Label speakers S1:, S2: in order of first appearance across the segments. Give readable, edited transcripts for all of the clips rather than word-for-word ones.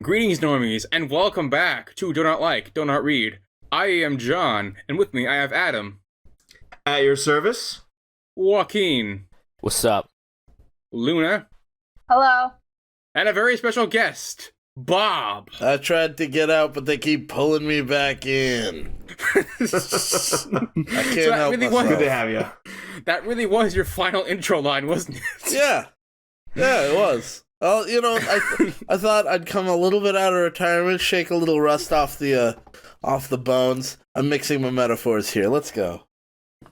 S1: Greetings, normies, and welcome back to Do Not Like, Do Not Read. I am John, and with me I have Adam.
S2: At your service.
S1: Joaquin.
S3: What's up?
S1: Luna.
S4: Hello.
S1: And a very special guest, Bob.
S5: I tried to get out, but they keep pulling me back in. I can't help myself.
S2: Good to have you.
S1: That really was your final intro line, wasn't it?
S5: Yeah, it was. Well, you know, I thought I'd come a little bit out of retirement, shake a little rust off the bones. I'm mixing my metaphors here. Let's go.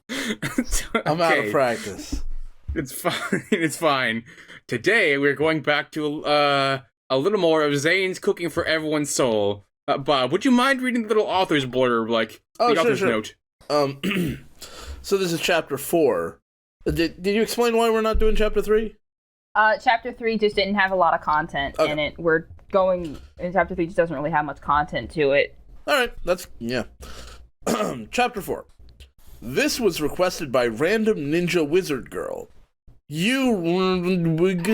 S5: I'm out of practice.
S1: It's fine. It's fine. Today we're going back to a little more of Zane's Cooking for Everyone's Soul. Bob, would you mind reading the little author's blurb, like the author's note?
S5: So this is chapter 4. Did you explain why we're not doing chapter 3?
S4: Chapter 3 just didn't have a lot of content in it. Chapter 3 just doesn't really have much content to it.
S5: Alright, Chapter 4. This was requested by Random Ninja Wizard Girl. You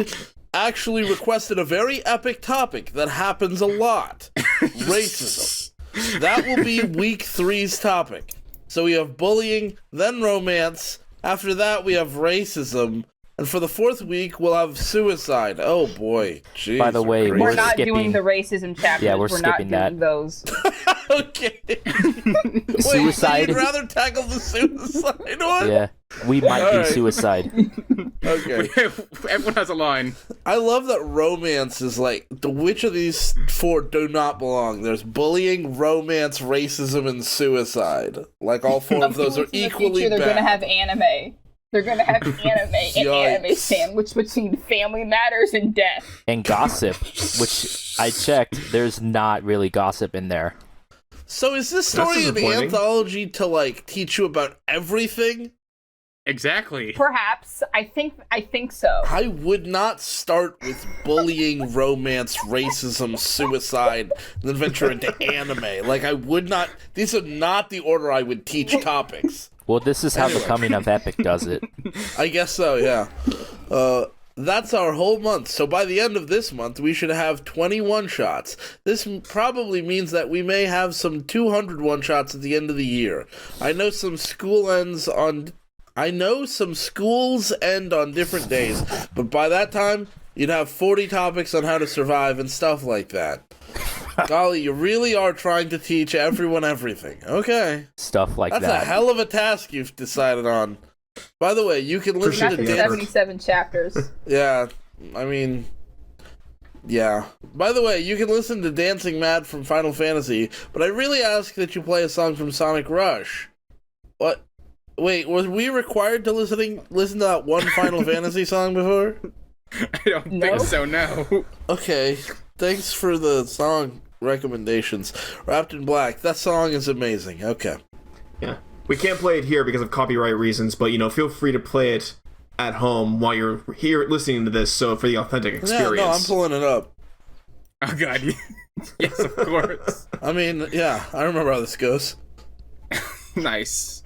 S5: actually requested a very epic topic that happens a lot. Racism. That will be week 3's topic. So we have bullying, then romance. After that we have racism. And for the 4th week, we'll have suicide. Oh boy. Jeez,
S3: by the way,
S4: we're not doing the racism chapters.
S3: Yeah, we're skipping
S4: not doing those.
S5: Okay. Wait,
S3: suicide.
S5: So you'd rather tackle the suicide one?
S3: Yeah, we might be suicide.
S5: Okay.
S1: Everyone has a line.
S5: I love that romance is like, which of these 4 do not belong? There's bullying, romance, racism, and suicide. Like, all 4 of those are equally bad.
S4: They're going to have anime. They're going to have anime and anime sandwich between family matters and death.
S3: And gossip, which I checked, there's not really gossip in there.
S5: So is this story an anthology to, like, teach you about everything?
S1: Exactly.
S4: Perhaps. I think so.
S5: I would not start with bullying, romance, racism, suicide, and then venture into anime. Like, I would not... These are not the order I would teach topics.
S3: Well, this is how the Coming of Epic does it.
S5: I guess so, yeah. That's our whole month. So by the end of this month, we should have 21 shots. This probably means that we may have some 200 one-shots at the end of the year. I know some schools end on different days, but by that time, you'd have 40 topics on how to survive and stuff like that. Golly, you really are trying to teach everyone everything. Okay.
S3: Stuff like
S5: That's
S3: that.
S5: That's a hell of a task you've decided on. By the way, you can listen to
S4: 77 chapters.
S5: Yeah, I mean... Yeah. By the way, you can listen to Dancing Mad from Final Fantasy, but I really ask that you play a song from Sonic Rush. What? Wait, was we required to listen to that one Final Fantasy song before?
S1: I don't think so, no.
S5: Okay, thanks for the song recommendations. Wrapped in Black, that song is amazing. Okay.
S2: Yeah. We can't play it here because of copyright reasons, but, feel free to play it at home while you're here listening to this, so for the authentic experience.
S5: Yeah, no, I'm pulling it up.
S1: Oh, God. Yes, of course.
S5: I mean, yeah, I remember how this goes.
S1: Nice.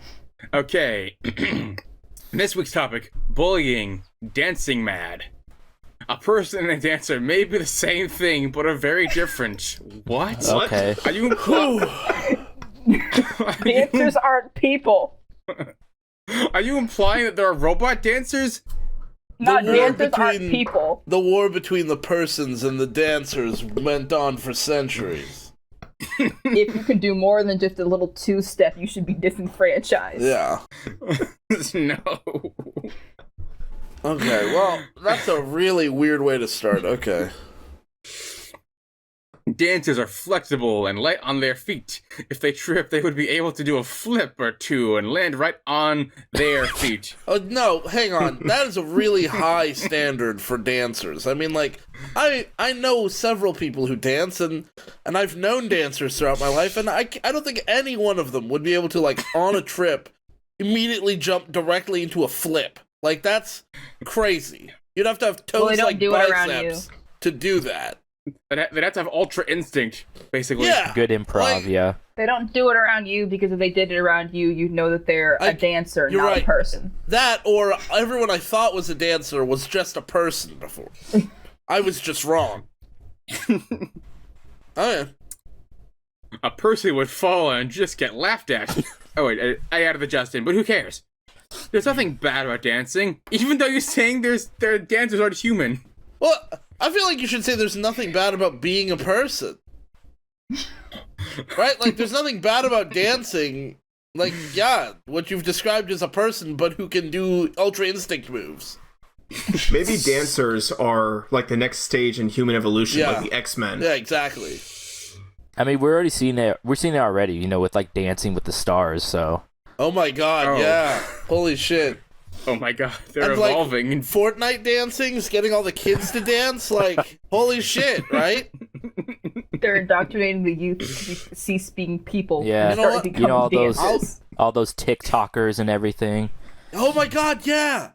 S1: Okay. This week's topic, bullying, dancing mad. A person and a dancer may be the same thing, but are very different. What?
S3: Okay.
S1: Are you...
S4: Dancers aren't people.
S1: Are you implying that there are robot dancers?
S4: No, dancers aren't people.
S5: The war between the persons and the dancers went on for centuries.
S4: If you can do more than just a little two-step, you should be disenfranchised.
S5: Yeah.
S1: No.
S5: Okay, well, that's a really weird way to start. Okay.
S1: Dancers are flexible and light on their feet. If they trip, they would be able to do a flip or two and land right on their feet.
S5: Oh, no, hang on. That is a really high standard for dancers. I mean, like, I know several people who dance, and I've known dancers throughout my life, and I don't think any one of them would be able to, like, on a trip, immediately jump directly into a flip. Like, that's crazy. You'd have to have toes like biceps to do that.
S1: They'd have to have ultra instinct, basically.
S5: Yeah.
S3: Good improv,
S5: like,
S3: yeah.
S4: They don't do it around you because if they did it around you, you'd know that they're a dancer, not
S5: right.
S4: a person.
S5: That, or everyone I thought was a dancer was just a person before. I was just wrong. Oh yeah.
S1: A person would fall and just get laughed at. Oh wait, I added the Justin, but who cares? There's nothing bad about dancing, even though you're saying their dancers aren't human.
S5: Well, I feel like you should say there's nothing bad about being a person. Right? Like, there's nothing bad about dancing. Like, yeah, what you've described as a person, but who can do Ultra Instinct moves.
S2: Maybe dancers are like the next stage in human evolution,
S5: Yeah.
S2: like the X-Men.
S5: Yeah, exactly.
S3: I mean, we're already seeing it. We're seeing it already, you know, with like Dancing with the Stars. So
S5: Oh my god,
S1: Oh.
S5: yeah. Holy shit.
S1: Oh my god, they're
S5: And, like,
S1: evolving.
S5: Fortnite dancing's getting all the kids to dance, like, holy shit, right?
S4: They're indoctrinating the youth to cease being people.
S3: Yeah.
S4: and
S5: You know
S4: start
S5: what?
S4: becoming
S3: You know,
S4: dancers.
S3: all those TikTokers and everything.
S5: Oh my god, yeah!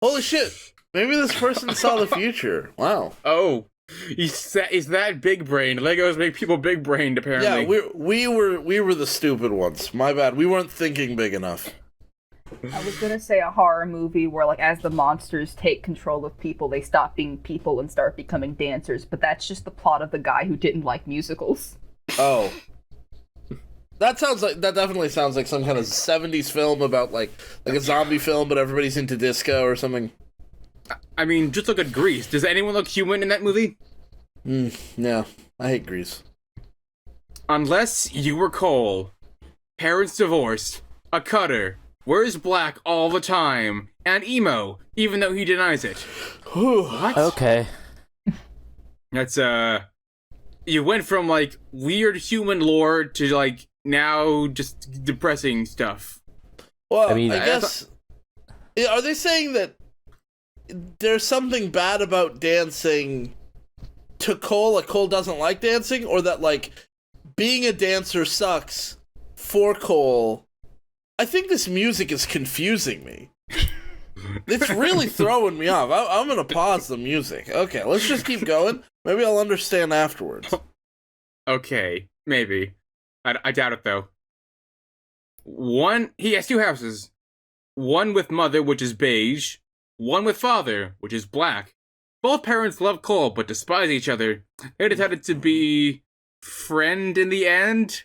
S5: Holy shit. Maybe this person saw the future. Wow.
S1: Oh, he's that big brain. Legos make people big brained, apparently.
S5: Yeah, we were the stupid ones. My bad. We weren't thinking big enough.
S4: I was gonna say a horror movie where, like, as the monsters take control of people, they stop being people and start becoming dancers. But that's just the plot of the guy who didn't like musicals.
S5: Oh. That definitely sounds like some kind of 70s film about like a zombie film, but everybody's into disco or something.
S1: I mean, just look at Grease. Does anyone look human in that movie?
S5: Yeah, I hate Grease.
S1: Unless you were Cole, parents divorced, a cutter, wears black all the time, and emo, even though he denies it. What?
S3: Okay.
S1: That's, you went from, like, weird human lore to, like, now just depressing stuff.
S5: Well,
S3: I mean-
S5: I guess... Are they saying that there's something bad about dancing to Cole, like Cole doesn't like dancing, or that, like, being a dancer sucks for Cole? I think this music is confusing me. It's really throwing me off. I'm gonna pause the music. Okay, let's just keep going. Maybe I'll understand afterwards.
S1: Okay, maybe. I doubt it, though. He has two houses. One with mother, which is beige. One with father, which is black. Both parents love Cole, but despise each other. They decided to be friend in the end?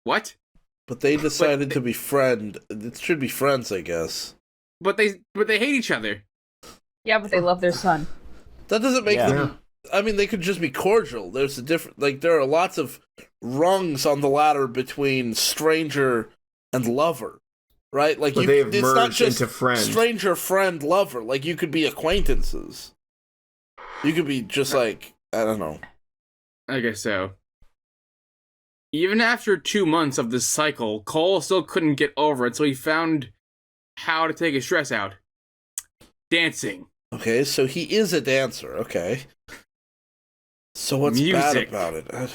S1: What?
S5: But they decided to be It should be friends, I guess.
S1: But they hate each other.
S4: Yeah, but they love their son.
S5: That doesn't make
S3: Yeah.
S5: them. I mean, they could just be cordial. There's a different. Like, there are lots of rungs on the ladder between stranger and lover, right? Like,
S2: But they have
S5: it's not
S2: merged
S5: just
S2: into friend.
S5: stranger, friend, lover. Like, you could be acquaintances. You could be just like, I don't know.
S1: I guess so. Even after 2 months of this cycle, Cole still couldn't get over it, so he found how to take his stress out. Dancing.
S5: Okay, so he is a dancer. Okay. So what's
S1: Music.
S5: bad about it?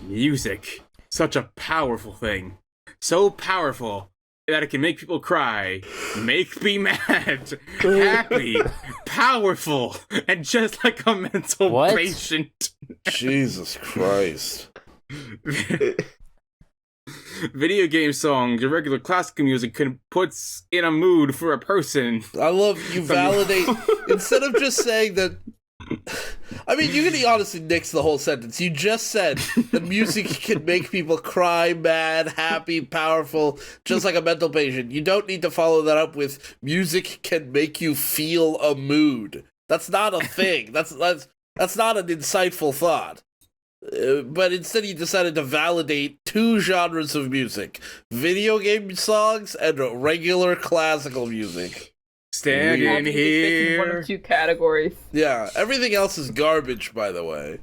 S1: Music. Such a powerful thing. So powerful that it can make people cry, make me mad, happy, powerful, and just like a mental
S3: What?
S1: patient.
S5: Jesus Christ.
S1: Video game songs or regular classical music puts in a mood for a person.
S5: I love you validate instead of just saying that. I mean, you can honestly nix the whole sentence. You just said that music can make people cry, mad, happy, powerful, just like a mental patient. You don't need to follow that up with music can make you feel a mood. That's not a thing. That's not an insightful thought. But instead, you decided to validate two genres of music: video game songs and regular classical music.
S1: Standing
S4: All music fits in one
S1: here.
S4: of two categories.
S5: Yeah, everything else is garbage, by the way.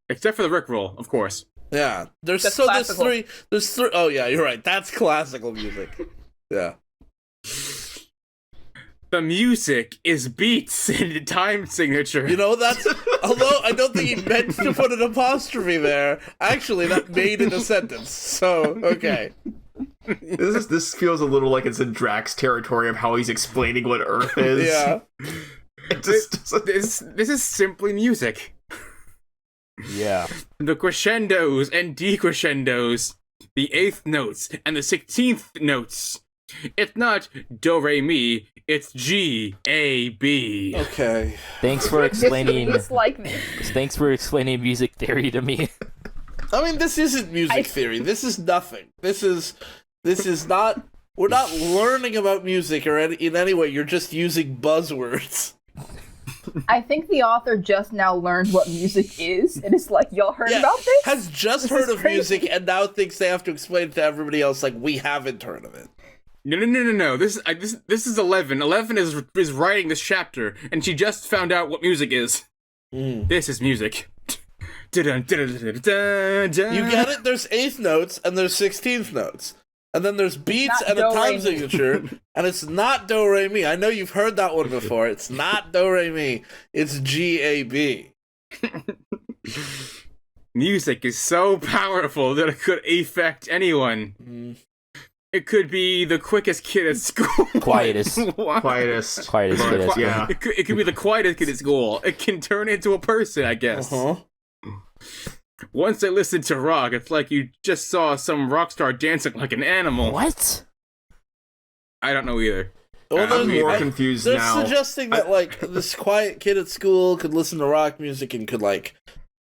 S1: Except for the Rickroll, of course.
S5: Yeah, there's
S4: That's
S5: so
S4: classical.
S5: there's three. Oh yeah, you're right. That's classical music. Yeah.
S1: The music is beats and time signature.
S5: You know, that's, although I don't think he meant to put an apostrophe there, actually that made it a sentence. So, okay.
S2: This feels a little like it's in Drax territory of how he's explaining what Earth is.
S5: Yeah.
S2: It just doesn't-
S1: this is simply music.
S3: Yeah.
S1: The crescendos and decrescendos, the 8th notes and the 16th notes It's not do re mi. It's G-A-B.
S5: Okay.
S3: Thanks for explaining.
S4: It's like this.
S3: Thanks for explaining music theory to me.
S5: I mean, this isn't music theory. This is nothing. This is not. We're not learning about music or in any way. You're just using buzzwords.
S4: I think the author just now learned what music is, and it's like, y'all heard about this?
S5: Has just
S4: This
S5: heard
S4: is
S5: of
S4: crazy.
S5: music and now thinks they have to explain it to everybody else like we haven't heard of it.
S1: No. This is 11. 11 is writing this chapter, and she just found out what music is. This is music. You
S5: You get it? There's eighth notes and there's 16th notes. And then there's beats
S4: Not
S5: and a
S4: do, re,
S5: time
S4: mi.
S5: signature, and it's not do re mi. I know you've heard that one before. It's not do re mi. It's G-A-B.
S1: Music is so powerful that it could affect anyone. It could be the quickest kid at school.
S3: Quietest.
S2: Quietest.
S3: Quietest kid at school.
S2: Yeah.
S1: It could be the quietest kid at school. It can turn into a person, I guess. Once I listened to rock, it's like you just saw some rock star dancing like an animal.
S3: What?
S1: I don't know either.
S5: Well,
S2: I'm more confused
S5: they're
S2: now.
S5: suggesting that like this quiet kid at school could listen to rock music and could like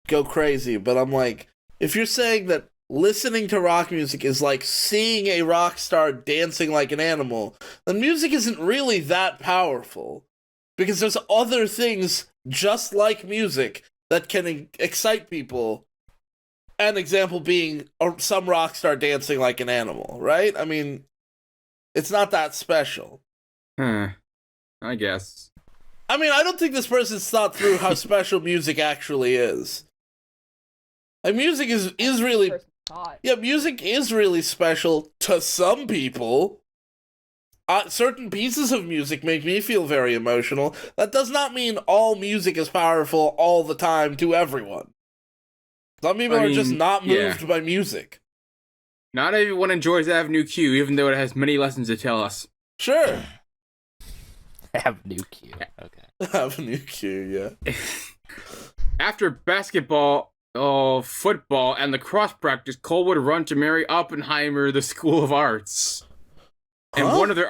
S5: go crazy, but I'm like, if you're saying that listening to rock music is like seeing a rock star dancing like an animal, then music isn't really that powerful because there's other things just like music that can excite people. An example being some rock star dancing like an animal, right? I mean, it's not that special.
S1: I guess.
S5: I mean, I don't think this person's thought through how special music actually is. Like, music is really... Yeah, music is really special to some people. Certain pieces of music make me feel very emotional. That does not mean all music is powerful all the time to everyone. Some people are just not moved by music.
S1: Not everyone enjoys Avenue Q, even though it has many lessons to tell us.
S5: Sure.
S3: Avenue Q. Okay.
S5: Avenue Q, yeah.
S1: After basketball, football, and the cross practice, Cole would run to Mary Oppenheimer, the School of Arts. And one of their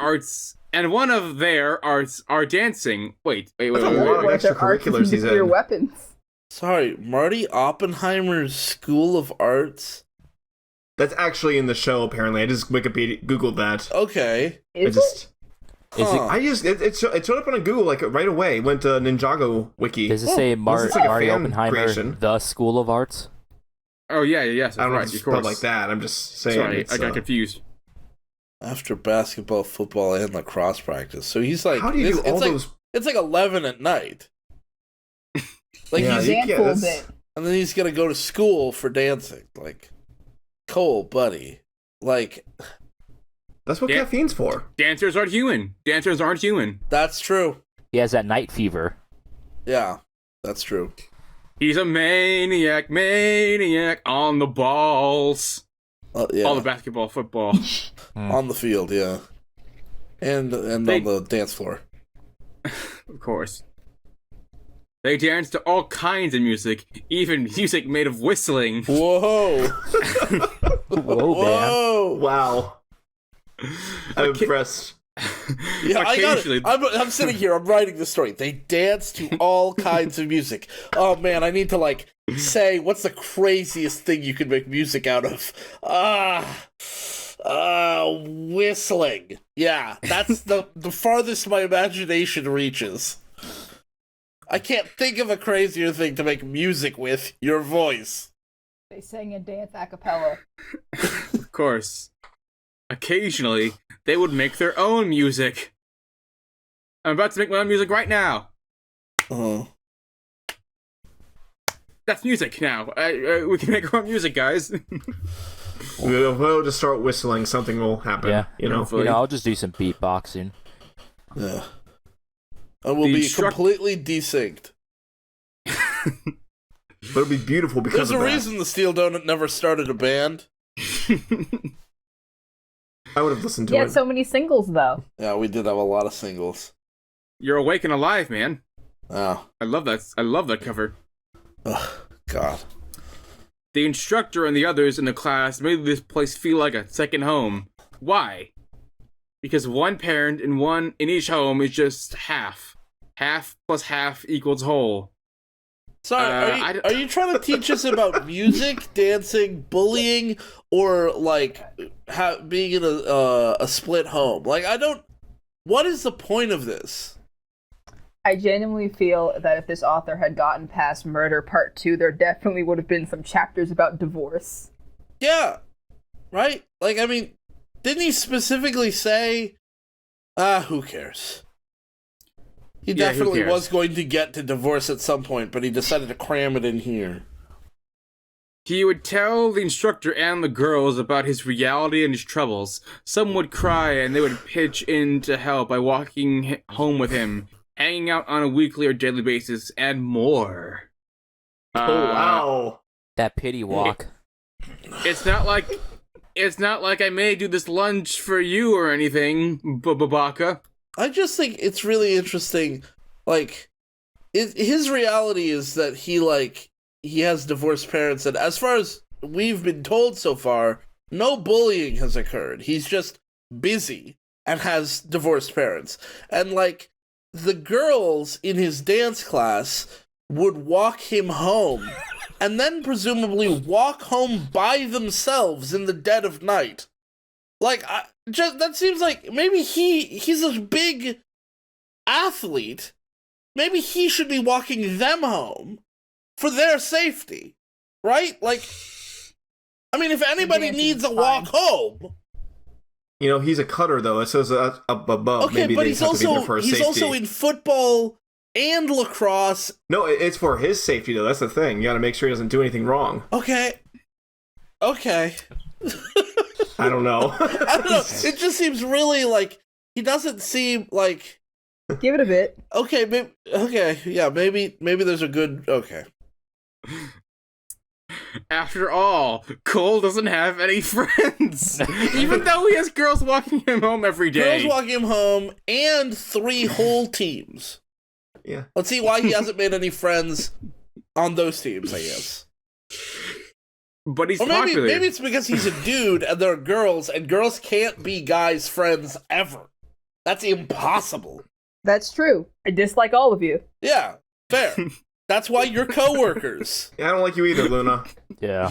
S1: arts are dancing. Wait.
S2: That's a lot of extracurriculars he's in.
S4: Weapons.
S5: Sorry, Marty Oppenheimer's School of Arts?
S2: That's actually in the show, apparently. I just Googled that.
S5: Okay.
S4: Is it?
S2: It showed up on a Google like right away. Went to Ninjago wiki.
S3: Does it say
S2: This is like a
S3: Marty
S2: fan
S3: Oppenheimer,
S2: creation.
S3: the School of Arts?
S1: Oh, yes,
S2: I don't know
S1: right,
S2: if it's
S1: of course.
S2: spelled like that. I'm just saying.
S1: Sorry, I got confused.
S5: After basketball, football, and lacrosse practice. So he's like...
S2: How do you do all those?
S5: It's like 11 at night. Like,
S2: Yeah,
S5: he's...
S2: you-
S4: Handful
S2: that's-
S4: bit.
S5: And then he's gonna go to school for dancing. Like, Cole, buddy. Like,
S2: That's what
S1: Yeah.
S2: caffeine's for.
S1: Dancers aren't human. Dancers aren't human.
S5: that's true.
S3: He has that night fever.
S5: Yeah, that's true.
S1: He's a maniac on the balls.
S5: Yeah.
S1: All the basketball, football.
S5: On the field, yeah. And on the dance floor.
S1: Of course. They dance to all kinds of music, even music made of whistling.
S5: Whoa!
S3: Whoa, man.
S5: Whoa!
S2: Wow. I'm impressed.
S5: Yeah, I got
S1: Occasionally.
S5: it. I'm sitting here. I'm writing the story. They dance to all kinds of music. Oh man, I need to like say what's the craziest thing you can make music out of? Whistling. Yeah, that's the farthest my imagination reaches. I can't think of a crazier thing to make music with your voice.
S4: They sang and danced a cappella.
S1: Of course. Occasionally, they would make their own music. I'm about to make my own music right now.
S5: Uh-huh.
S1: That's music now. We can make our own music, guys.
S2: We'll just start whistling. Something will happen.
S3: Yeah.
S2: You know.
S1: Hopefully.
S3: I'll just do some beatboxing.
S5: Yeah. And we'll
S1: The
S5: be
S1: instruct-
S5: completely desynced.
S2: But it'll be beautiful because
S5: There's
S2: of
S5: a
S2: that.
S5: reason the Steel Donut never started a band.
S2: I would have listened to
S4: He had
S2: it.
S4: so many singles, though.
S5: Yeah, we did have a lot of singles.
S1: You're awake and alive, man.
S5: Oh,
S1: I love that cover.
S5: ugh, God.
S1: The instructor and the others in the class made this place feel like a second home. Why? because one parent in each home is just half. Half plus half equals whole.
S5: Sorry, are you trying to teach us about music, dancing, bullying, or like being in a split home? Like, what is the point of this?
S4: I genuinely feel that if this author had gotten past Murder Part 2, there definitely would have been some chapters about divorce.
S5: Yeah, right? Like, I mean, didn't he specifically say, who cares? He definitely was going to get to divorce at some point, but he decided to cram it in here.
S1: He would tell the instructor and the girls about his reality and his troubles. Some would cry and they would pitch in to help by walking home with him, hanging out on a weekly or daily basis, and more.
S2: Oh, wow.
S3: That pity walk.
S1: It's not like I may do this lunch for you or anything, Babaka.
S5: I just think it's really interesting. Like, his reality is that he has divorced parents, and as far as we've been told so far, no bullying has occurred. He's just busy and has divorced parents. And, like, the girls in his dance class would walk him home, and then presumably walk home by themselves in the dead of night. Like, that seems like maybe he's a big athlete. Maybe he should be walking them home for their safety, right? Like, I mean, if anybody needs a walk home,
S2: you know, he's a cutter though. It says up above.
S5: Okay,
S2: maybe
S5: but
S2: they
S5: he's
S2: have to be there
S5: also
S2: for his safety.
S5: also in football and lacrosse.
S2: No, it's for his safety though. That's the thing. You got to make sure he doesn't do anything wrong.
S5: Okay.
S2: I don't know.
S5: I don't know. It just seems really like he doesn't seem like.
S4: Give it a bit.
S5: Okay, maybe there's a good. Okay.
S1: After all, Cole doesn't have any friends, even though he has girls walking him home every day.
S5: Girls walking him home and 3 whole teams.
S2: Yeah.
S5: Let's see why he hasn't made any friends on those teams, I guess.
S1: But he's
S5: or maybe,
S1: popular.
S5: Maybe it's because he's a dude and there are girls, and girls can't be guys' friends ever. That's impossible.
S4: That's true. I dislike all of you.
S5: Yeah, fair. That's why you're coworkers.
S2: Yeah, I don't like you either, Luna.
S3: Yeah.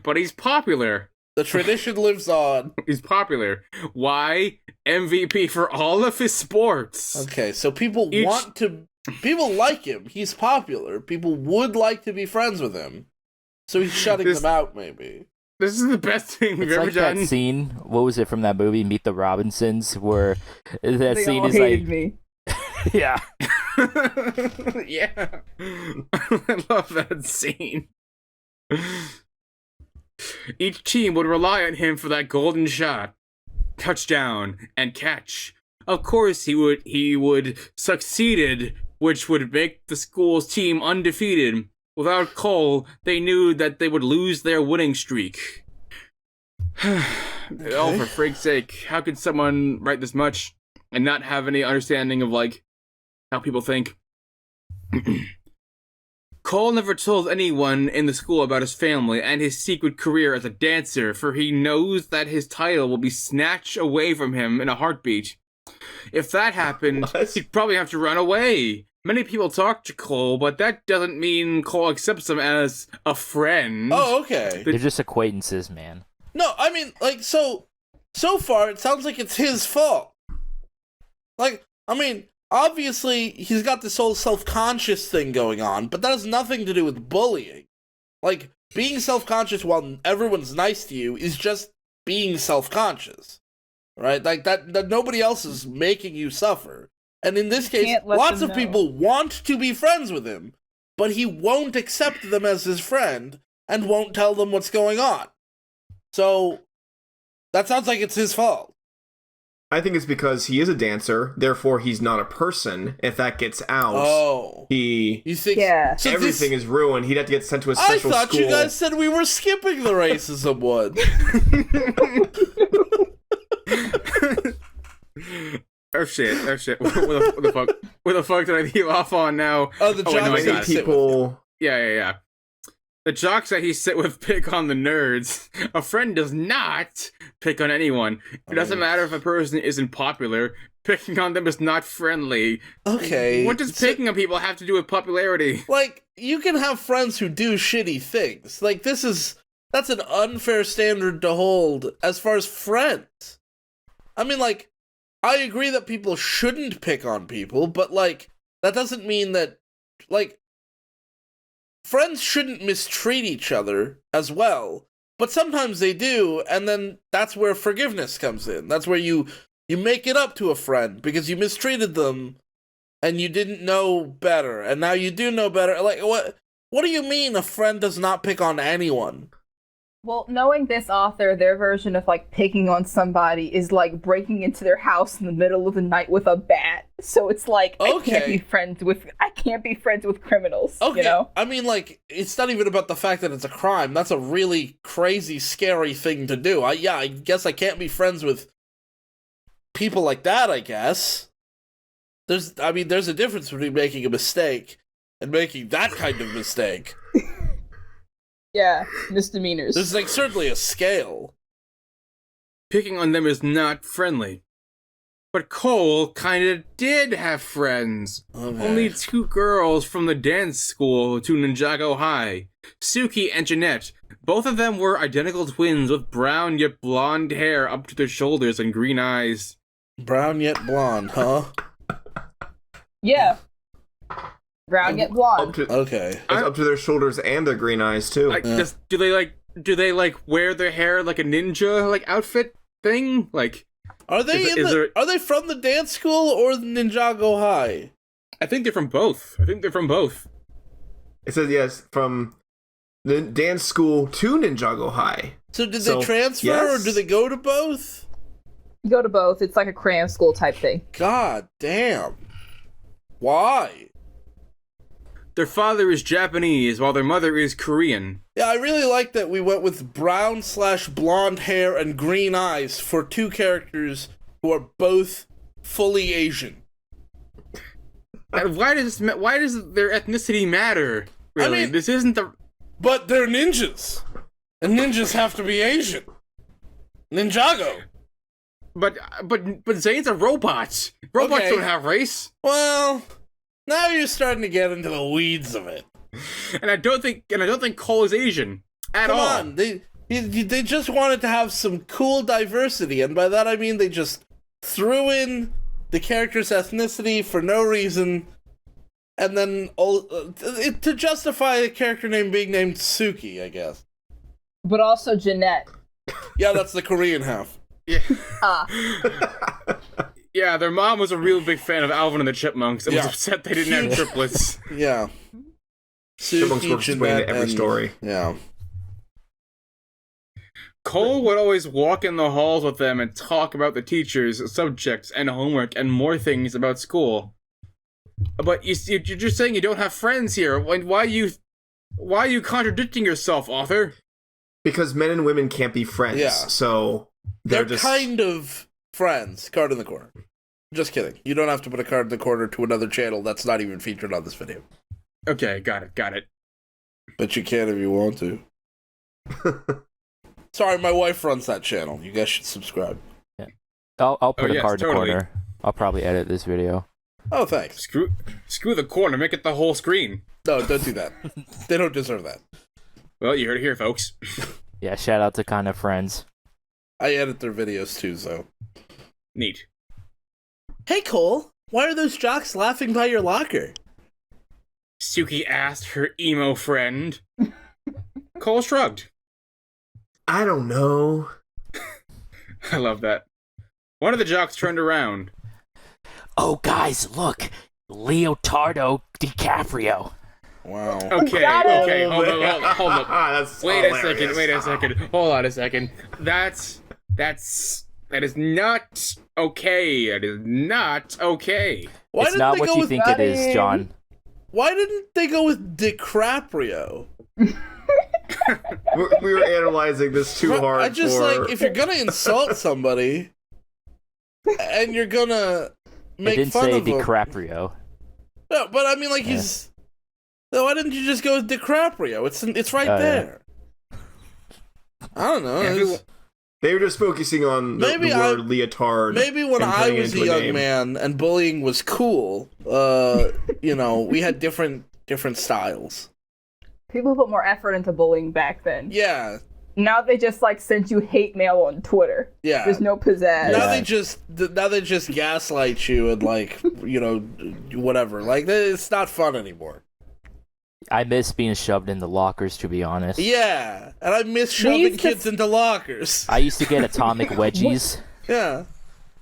S1: But he's popular.
S5: The tradition lives on.
S1: He's popular. Why? MVP for all of his sports.
S5: Okay, so people like him. He's popular. People would like to be friends with him. So he's shutting them out, maybe.
S1: This is the best thing we've
S3: It's
S1: ever
S3: like
S1: done.
S3: that scene, what was it from that movie, Meet the Robinsons, where that
S4: They
S3: scene
S4: all
S3: is
S4: hated
S3: like...
S4: me.
S3: Yeah.
S1: Yeah. I love that scene. Each team would rely on him for that golden shot, touchdown, and catch. Of course he would succeeded, which would make the school's team undefeated. Without Cole, they knew that they would lose their winning streak. Oh, for freak's sake, how could someone write this much and not have any understanding of, like, how people think? Cole never told anyone in the school about his family and his secret career as a dancer, for he knows that his title will be snatched away from him in a heartbeat. If that happened, he'd probably have to run away. Many people talk to Cole, but that doesn't mean Cole accepts him as a friend.
S5: Oh, okay.
S3: They're just acquaintances, man.
S5: No, I mean, like, so far, it sounds like it's his fault. Like, I mean, obviously, he's got this whole self-conscious thing going on, but that has nothing to do with bullying. Like, being self-conscious while everyone's nice to you is just being self-conscious. Right? Like, that nobody else is making you suffer. And in this case, lots of people want to be friends with him, but he won't accept them as his friend and won't tell them what's going on. So, that sounds like it's his fault.
S2: I think it's because he is a dancer, therefore he's not a person. If that gets out,
S5: you think
S4: so
S2: everything is ruined. He'd have to get sent to a special school.
S5: I thought you guys said we were skipping the racism one.
S1: Oh shit. What the fuck? What the fuck did I leave off on now?
S5: Oh, the John
S2: people.
S1: Yeah. The jocks that he sit with pick on the nerds. A friend does not pick on anyone. It doesn't matter if a person isn't popular. Picking on them is not friendly.
S5: Okay.
S1: What does picking on people have to do with popularity?
S5: Like, you can have friends who do shitty things. Like, that's an unfair standard to hold as far as friends. I mean, like, I agree that people shouldn't pick on people, but, like, that doesn't mean that, like, friends shouldn't mistreat each other as well. But sometimes they do, and then that's where forgiveness comes in. That's where you make it up to a friend because you mistreated them and you didn't know better, and now you do know better. Like, what do you mean a friend does not pick on anyone?
S4: Well, knowing this author, their version of like picking on somebody is like breaking into their house in the middle of the night with a bat. So it's like I can't be friends with criminals.
S5: Okay,
S4: you know?
S5: I mean, like, it's not even about the fact that it's a crime. That's a really crazy, scary thing to do. I guess I can't be friends with people like that. I guess there's a difference between making a mistake and making that kind of mistake.
S4: Yeah, misdemeanors.
S5: There's like certainly a scale.
S1: Picking on them is not friendly. But Cole kinda did have friends.
S5: Okay.
S1: Only 2 girls from the dance school to Ninjago High. Suki and Jeanette. Both of them were identical twins with brown yet blonde hair up to their shoulders and green eyes.
S5: Brown yet blonde, huh?
S4: Yeah. Brown yet blonde.
S5: Okay.
S2: It's up to their shoulders and their green eyes too.
S1: Like, do they wear their hair like a ninja like outfit thing? Like,
S5: Are they are they from the dance school or the Ninjago High?
S1: I think they're from both.
S2: It says yes, from the dance school to Ninjago High.
S5: So did they transfer or do they go to both?
S4: You go to both. It's like a cram school type thing.
S5: God damn. Why?
S1: Their father is Japanese while their mother is Korean.
S5: Yeah, I really like that we went with brown/blonde hair and green eyes for 2 characters who are both fully Asian.
S1: And why does their ethnicity matter? Really,
S5: I mean,
S1: this isn't the.
S5: But they're ninjas, and ninjas have to be Asian. Ninjago.
S1: But Zane's a robot. Robots
S5: Okay.
S1: don't have race.
S5: Well, now you're starting to get into the weeds of it.
S1: And I don't think Cole is Asian at
S5: Come
S1: all.
S5: on, they just wanted to have some cool diversity, and by that I mean they just threw in the character's ethnicity for no reason, and then to justify the character name being named Suki, I guess.
S4: But also Jeanette.
S5: Yeah, that's the Korean half.
S1: Yeah.
S4: Ah.
S1: Yeah, their mom was a real big fan of Alvin and the Chipmunks and was upset they didn't have triplets.
S5: Yeah.
S2: Chipmunks
S5: Suki,
S2: works its way into
S5: Jeanette,
S2: every
S5: and-
S2: story.
S5: Yeah.
S1: Cole would always walk in the halls with them and talk about the teachers, subjects, and homework, and more things about school. But you're just saying you don't have friends here. Why are you contradicting yourself, author?
S2: Because men and women can't be friends.
S5: Yeah.
S2: So
S5: They're
S2: just
S5: kind of friends. Card in the corner. Just kidding. You don't have to put a card in the corner to another channel that's not even featured on this video.
S1: Okay, got it.
S5: But you can if you want to. Sorry, my wife runs that channel. You guys should subscribe.
S3: I'll put a
S1: yes,
S3: card in the
S1: totally.
S3: corner. I'll probably edit this video.
S5: Oh, thanks.
S1: Screw the corner, make it the whole screen.
S5: No, don't do that. They don't deserve that.
S1: Well, you heard it here, folks.
S3: Yeah, shout out to Kind of Friends.
S5: I edit their videos too, so.
S1: Neat.
S5: Hey, Cole. Why are those jocks laughing by your locker?
S1: Suki asked her emo friend. Cole shrugged.
S2: I don't know.
S1: I love that. One of the jocks turned around.
S3: Oh, guys, look! Leonardo DiCaprio.
S5: Wow.
S1: Okay,
S4: Got it.
S1: okay, hold up.
S2: That's
S1: Wait
S2: hilarious.
S1: a second. Hold on a second. That is not okay. That is not okay.
S5: Why
S3: It's
S5: didn't
S3: not
S5: they
S3: what
S5: go
S3: you
S5: with
S3: think it is, John.
S5: Why didn't they go with DiCaprio?
S2: We were analyzing this too hard.
S5: I just like if you're gonna insult somebody and you're gonna
S3: It
S5: make
S3: didn't
S5: fun
S3: say
S5: of him.
S3: DiCaprio.
S5: No, but I mean, like he's Then why didn't you just go with DiCaprio? It's right there. I don't know.
S2: They were just focusing on the word leotard.
S5: Maybe when I was a young man and bullying was cool, we had different styles.
S4: People put more effort into bullying back then.
S5: Yeah.
S4: Now they just send you hate mail on Twitter.
S5: Yeah.
S4: There's no pizzazz.
S5: Now they just gaslight you and whatever. It's not fun anymore.
S3: I miss being shoved in the lockers, to be honest.
S5: Yeah, and I miss shoving kids into lockers.
S3: I used to get atomic wedgies.
S5: Yeah.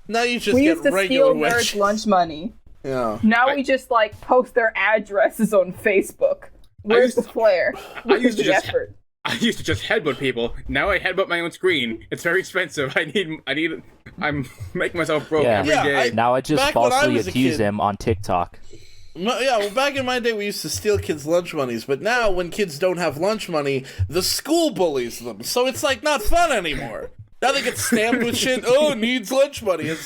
S5: Now you just
S4: we
S5: get
S4: used to
S5: regular
S4: steal nerds'
S5: wedgies.
S4: lunch money.
S5: Yeah.
S4: Now we just post their addresses on Facebook. Where's the flair?
S1: I used to just headbutt people. Now I headbutt my own screen. It's very expensive. I'm making myself broke every day.
S3: Now I just falsely accuse them on TikTok.
S5: Yeah, well, back in my day, we used to steal kids' lunch monies, but now when kids don't have lunch money, the school bullies them. So it's not fun anymore. Now they get stamped with shit. Oh, needs lunch money. It's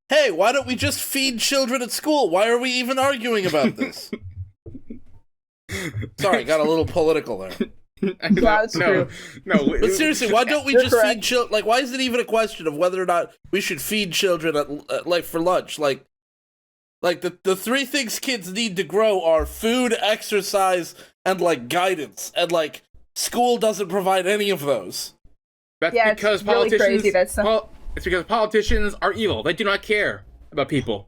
S5: hey, why don't we just feed children at school? Why are we even arguing about this? Sorry, got a little political there.
S4: That's true.
S1: No,
S5: but seriously, why don't we just feed children? Why is it even a question of whether or not we should feed children at for lunch? The three things kids need to grow are food, exercise, and guidance. And school doesn't provide any of those.
S1: That's because
S4: it's really crazy.
S1: It's because politicians are evil. They do not care about people.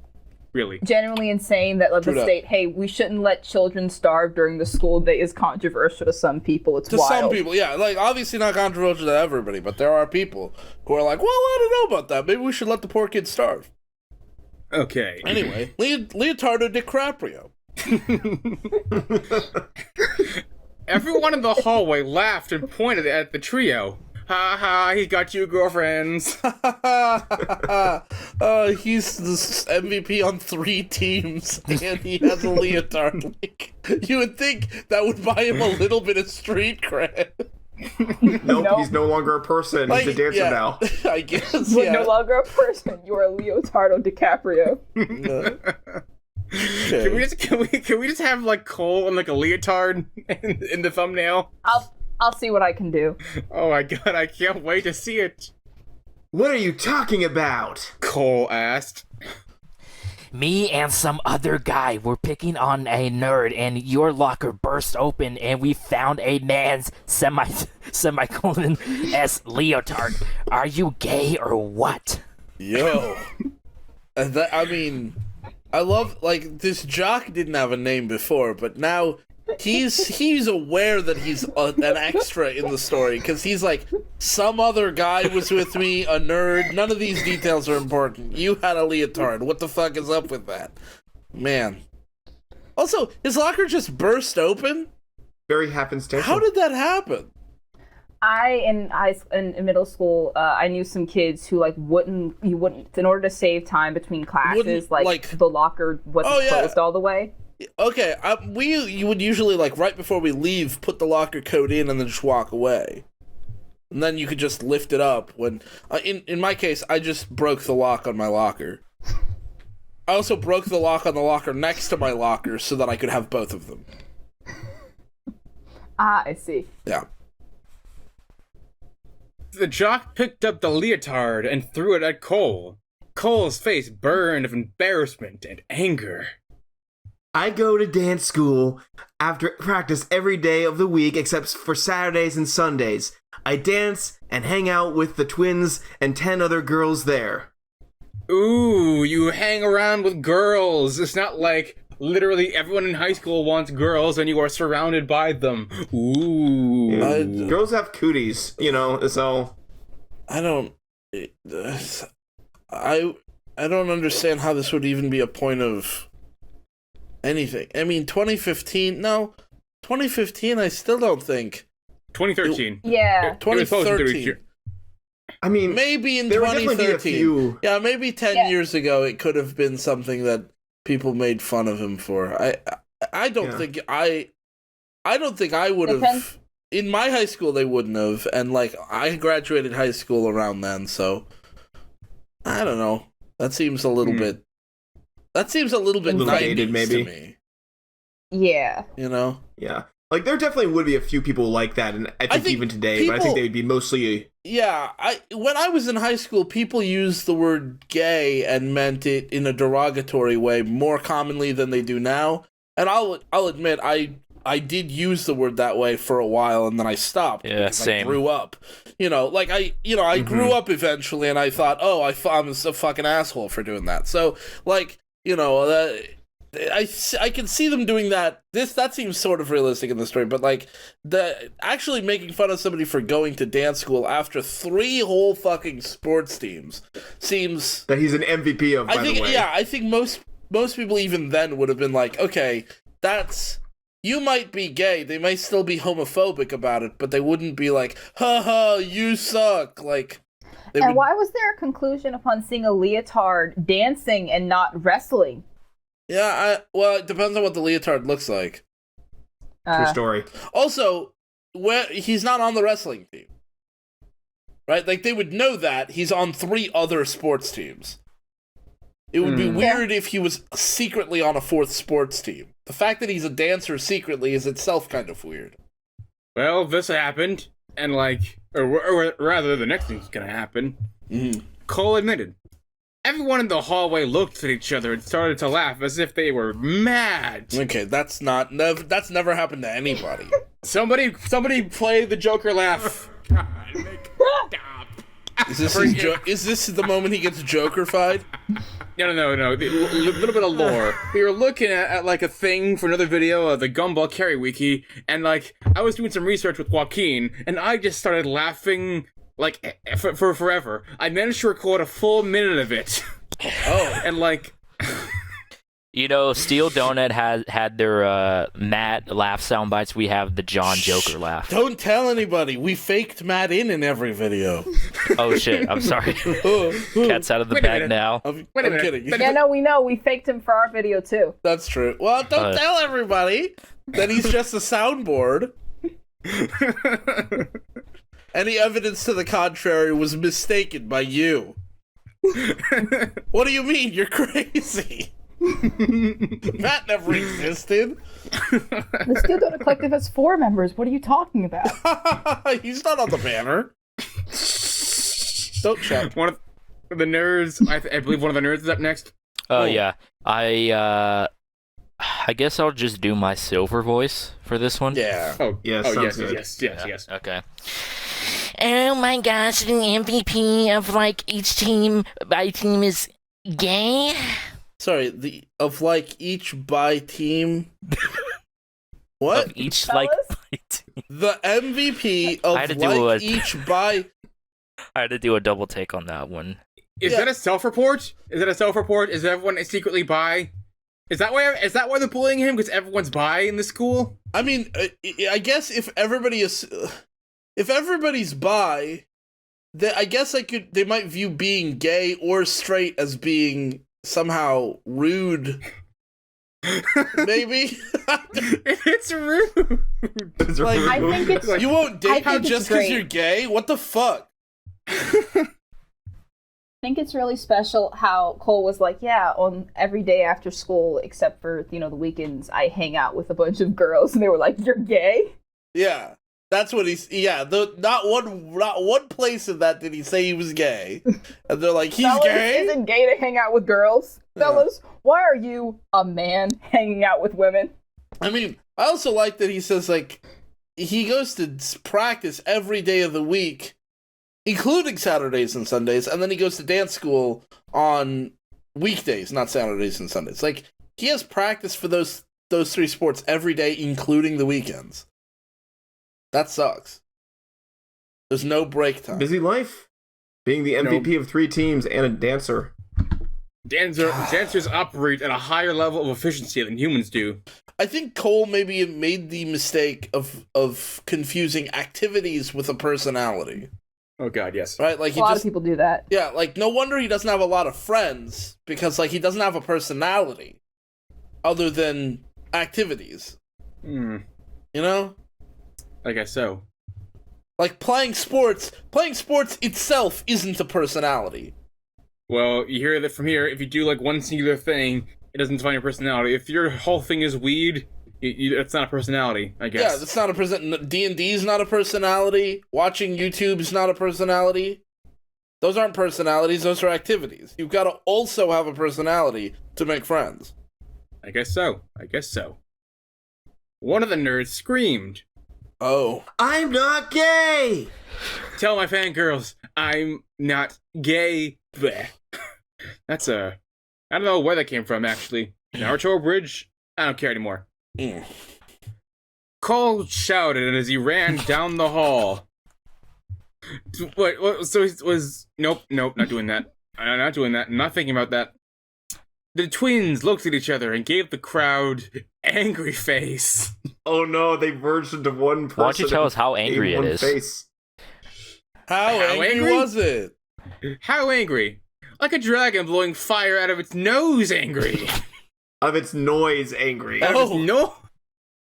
S1: Really.
S4: Genuinely insane that the state, hey, we shouldn't let children starve during the school day is controversial to some people. It's wild.
S5: To some people, yeah. Obviously not controversial to everybody, but there are people who are well, I don't know about that. Maybe we should let the poor kids starve.
S1: Okay.
S5: Anyway, Leonardo DiCaprio.
S1: Everyone in the hallway laughed and pointed at the trio. Ha ha, he got you girlfriends.
S5: He's the MVP on 3 teams, and he has a leotard. You would think that would buy him a little bit of street cred.
S2: Nope, he's no longer a person. He's a dancer now.
S5: I guess,
S4: You're no longer a person. You're a Leonardo DiCaprio.
S5: Okay.
S1: Can we just have Cole and a leotard in the thumbnail?
S4: I'll see what I can do.
S1: Oh my god, I can't wait to see it.
S2: What are you talking about?
S1: Cole asked.
S3: Me and some other guy were picking on a nerd, and your locker burst open, and we found a man's semicolon S leotard. Are you gay or what?
S5: Yo. I love, this jock didn't have a name before, but now he's aware that he's an extra in the story, because he's some other guy was with me, a nerd, none of these details are important. You had a leotard. What the fuck is up with that? Man. Also, his locker just burst open?
S2: Very happenstance.
S5: How did that happen?
S4: In middle school, I knew some kids who wouldn't in order to save time between classes, the locker wasn't closed all the way.
S5: Okay, you would usually right before we leave, put the locker code in and then just walk away, and then you could just lift it up. When in my case, I just broke the lock on my locker. I also broke the lock on the locker next to my locker so that I could have both of them.
S4: I see.
S5: Yeah.
S1: The jock picked up the leotard and threw it at Cole. Cole's face burned of embarrassment and anger.
S2: I go to dance school after practice every day of the week except for Saturdays and Sundays. I dance and hang out with the twins and 10 other girls there.
S1: Ooh, you hang around with girls. It's not literally everyone in high school wants girls and you are surrounded by them. Ooh.
S2: Girls have cooties, so...
S5: I don't understand how this would even be a point of anything. 2015, no. 2015, I still don't think.
S1: 2013.
S4: Yeah.
S5: 2013. Maybe in 2013. Yeah, maybe 10 years ago it could have been something that people made fun of him for. I don't think I would have. In my high school they wouldn't have, and I graduated high school around then, so I don't know. That seems a little bit. That seems a little bit 90s
S2: maybe.
S5: to me.
S4: Yeah.
S5: You know?
S2: Yeah. Like, there definitely would be a few people like that, and I think even today, but I think they would be mostly...
S5: Yeah, when I was in high school, people used the word gay and meant it in a derogatory way more commonly than they do now. And I'll admit, I did use the word that way for a while, and then I stopped.
S3: Yeah, same.
S5: I grew up. Like I grew up eventually, and I thought, oh, I'm a fucking asshole for doing that. So, like, I can see them doing that. That seems sort of realistic in the story, but like actually making fun of somebody for going to dance school after 3 whole fucking sports teams seems
S2: that he's an MVP of. By the way,
S5: I think most people even then would have been like, okay, you might be gay. They might still be homophobic about it, but they wouldn't be like, haha, you suck. Like,
S4: why was there a conclusion upon seeing a leotard dancing and not wrestling?
S5: Yeah, well, it depends on what the leotard looks like.
S2: True story.
S5: Also, he's not on the wrestling team, right? Like, they would know that he's on 3 other sports teams. It would be weird if he was secretly on a 4th sports team. The fact that he's a dancer secretly is itself kind of weird.
S1: Well, this happened, and or rather, the next thing's gonna happen. Cole admitted. Everyone in the hallway looked at each other and started to laugh as if they were mad.
S5: Okay, that's never happened to anybody.
S1: Somebody play the Joker laugh. God, stop.
S5: Is this the moment he gets Joker-fied?
S1: No. A little bit of lore. We were looking at like a thing for another video of the Gumball Carry Wiki, and like I was doing some research with Joaquin, and I just started laughing like for forever. I managed to record a full minute of it.
S5: Oh,
S1: and like.
S3: Steel Donut had their Matt laugh sound bites. We have the John Joker laugh.
S5: Don't tell anybody. We faked Matt in every video.
S3: Oh shit! I'm sorry. Cat's out of the bag now.
S5: I'm kidding.
S4: Yeah, no, we know. We faked him for our video too.
S5: That's true. Well, don't tell everybody that he's just a soundboard. Any evidence to the contrary was mistaken by you. What do you mean? You're crazy. That never existed.
S4: The Steel Donut Collective has 4 members. What are you talking about?
S5: He's not on the banner. Don't check.
S1: One of the nerds, I believe one of the nerds is up next.
S3: Oh yeah, I guess I'll just do my silver voice for this one.
S5: Yeah.
S1: Yes.
S3: Okay. Oh my gosh, the MVP of like each team, my team is gay.
S5: Sorry, each by team. What?
S3: Of each by team.
S5: The MVP of each by.
S3: I had to do a double take on that one.
S1: Is that a self-report? Is everyone secretly bi? Is that why they're bullying him? Because everyone's bi in the school?
S5: I mean, I guess if everybody's bi, I guess they might view being gay or straight as being somehow rude. Maybe.
S1: It's rude.
S5: Like,
S4: I think it's
S5: you won't date me just because
S4: great.
S5: you're gay? What the fuck?
S4: I think it's really special how Cole was like, yeah, on every day after school, except for, the weekends, I hang out with a bunch of girls, and they were like, you're gay?
S5: Yeah. That's what not one place in that did he say he was gay. And they're like, he's
S4: Fellas,
S5: gay?
S4: Isn't gay to hang out with girls? Yeah. Fellas, why are you, a man, hanging out with women?
S5: I mean, I also like that he says, like, he goes to practice every day of the week, including Saturdays and Sundays, and then he goes to dance school on weekdays, not Saturdays and Sundays. Like, he has practice for those 3 sports every day, including the weekends. That sucks. There's no break time.
S2: Busy life. Being the MVP of 3 teams and a dancer.
S1: Dancers operate at a higher level of efficiency than humans do.
S5: I think Cole maybe made the mistake of confusing activities with a personality.
S1: Oh god, yes.
S5: Right? Like
S4: a lot of people do that.
S5: Yeah, like no wonder he doesn't have a lot of friends, because like he doesn't have a personality other than activities.
S1: You
S5: know?
S1: I guess so.
S5: Like playing sports itself isn't a personality.
S1: Well, you hear that from here. If you do like one singular thing, it doesn't define your personality. If your whole thing is weed, It's not a personality, I guess.
S5: Yeah, that's not a D&D's not a personality. Watching YouTube's not a personality. Those aren't personalities, those are activities. You've got to also have a personality to make friends.
S1: I guess so. One of the nerds screamed.
S5: Oh.
S2: I'm not gay!
S1: Tell my fangirls I'm not gay. Bleh. That's I don't know where that came from, actually. Naruto Bridge? I don't care anymore. Cole shouted as he ran down the hall. What? So he was... Nope, not doing that. I'm not doing that. I'm not thinking about that. The twins looked at each other and gave the crowd angry face.
S2: Oh no, they merged into one person.
S3: Why don't you tell us how angry it is?
S2: Face.
S5: How angry was it?
S1: How angry? Like a dragon blowing fire out of its nose angry.
S2: Of its noise angry.
S1: Out of its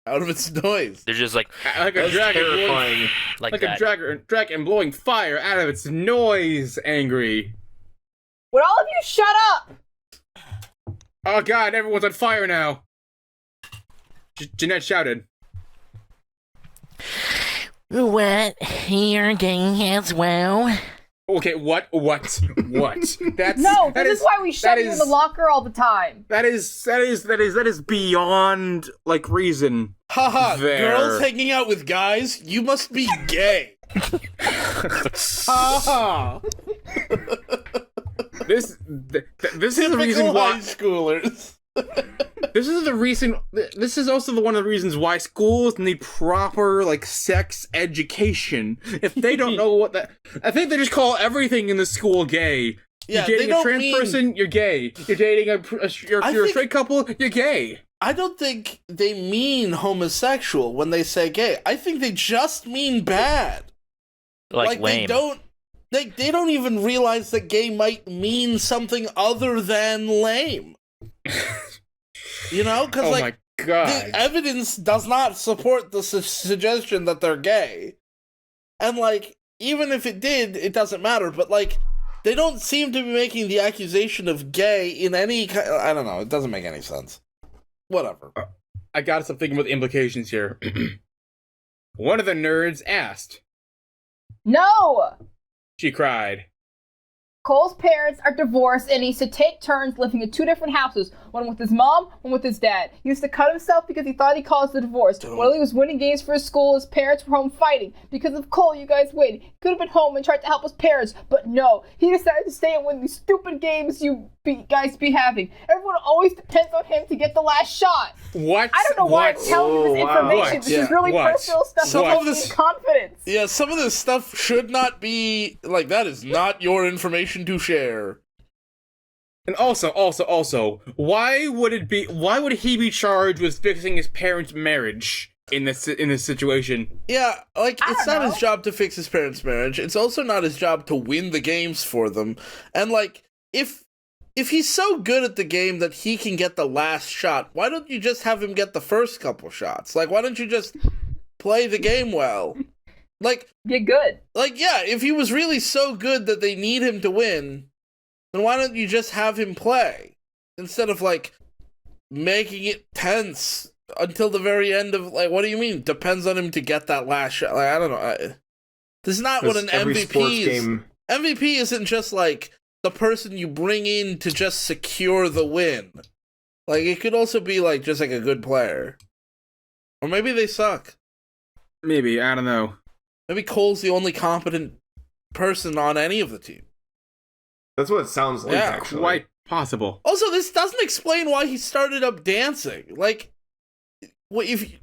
S5: Out of its noise.
S3: They're just like
S1: like a dragon blowing,
S3: like
S1: a
S3: that.
S1: dragon blowing fire out of its noise angry.
S4: Would all of you shut up?
S1: Oh god, everyone's on fire now. Jeanette shouted.
S3: What? You're gay as well?
S1: Okay, what? That's
S4: No, this is why we shove you in the locker all the time.
S1: That is beyond like reason.
S5: Haha,
S1: There.
S5: girls hanging out with guys? You must be gay. Haha.
S1: This is the reason
S5: Typical
S1: why
S5: high schoolers.
S1: This is the reason. This is also one of the reasons why schools need proper like sex education. If they don't know what that, I think they just call everything in the school gay.
S5: Yeah,
S1: you're
S5: they
S1: dating a
S5: don't
S1: trans
S5: mean...
S1: person, you're gay. You're dating you're a straight couple, you're gay.
S5: I don't think they mean homosexual when they say gay. I think they just mean bad.
S3: Like lame.
S5: They don't even realize that gay might mean something other than lame. You know, because
S1: Oh
S5: like
S1: my god.
S5: the evidence does not support the suggestion that they're gay, and like even if it did, it doesn't matter. But like they don't seem to be making the accusation of gay in any kind. I don't know. It doesn't make any sense. Whatever.
S1: I got something with implications here. One of the nerds asked.
S4: No!
S1: She cried.
S4: Cole's parents are divorced and he used to take turns living in 2 different houses, one with his mom, one with his dad. He used to cut himself because he thought he caused the divorce. While he was winning games for his school, his parents were home fighting. Because of Cole, you guys win. He could have been home and tried to help his parents, but no. He decided to stay and win these stupid games guys be having. Everyone always depends on him to get the last shot.
S1: What?
S4: I don't know why I'm telling you this information.
S1: What?
S4: This is really
S1: What?
S4: personal stuff.
S5: Some
S4: Some
S5: of this-
S4: confidence.
S5: Yeah, some of this stuff should not be like that. Is not your information to share.
S1: And also, why would he be charged with fixing his parents' marriage in this situation?
S5: Yeah, like it's
S4: don't
S5: not
S4: know.
S5: his job to fix his parents' marriage. It's also not his job to win the games for them. And like, if he's so good at the game that he can get the last shot, why don't you just have him get the first couple shots? Like, why don't you just play the game well? Like,
S4: Get good.
S5: like yeah, if he was really so good that they need him to win, then why don't you just have him play instead of like making it tense until the very end of like, what do you mean? Depends on him to get that last shot. Like, I don't know. This is not what an
S2: Every
S5: MVP
S2: sports
S5: is.
S2: game.
S5: MVP isn't just like the person you bring in to just secure the win. Like it could also be like just like a good player. Or maybe they suck.
S1: Maybe, I don't know.
S5: Maybe Cole's the only competent person on any of the team.
S2: That's what it sounds like,
S5: Yeah,
S2: actually.
S1: Quite possible.
S5: Also, this doesn't explain why he started up dancing. Like, what if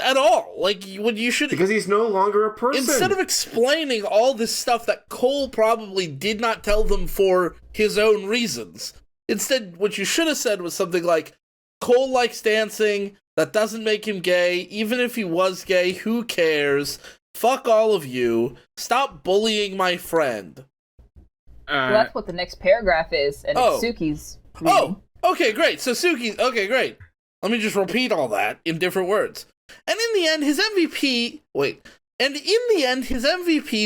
S5: at all? Like, what you should
S2: Because he's no longer a person.
S5: instead of explaining all this stuff that Cole probably did not tell them for his own reasons. Instead, what you should have said was something like, Cole likes dancing, that doesn't make him gay, even if he was gay, who cares? Fuck all of you. Stop bullying my friend.
S4: Well, that's what the next paragraph is, and
S5: Oh.
S4: it's Suki's.
S5: Oh, okay, great. So Suki, okay, great. Let me just repeat all that in different words. And in the end, his MVP,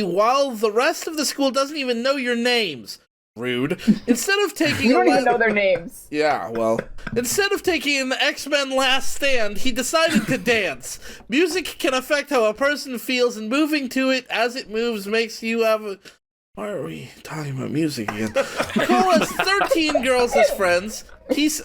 S5: while the rest of the school doesn't even know your names, Rude. Instead of taking
S4: We don't even know their names.
S5: Yeah, well, instead of taking an X-Men Last Stand, he decided to dance. Music can affect how a person feels, and moving to it as it moves makes you have a... Why are we talking about music again? Cole has 13 girls as friends.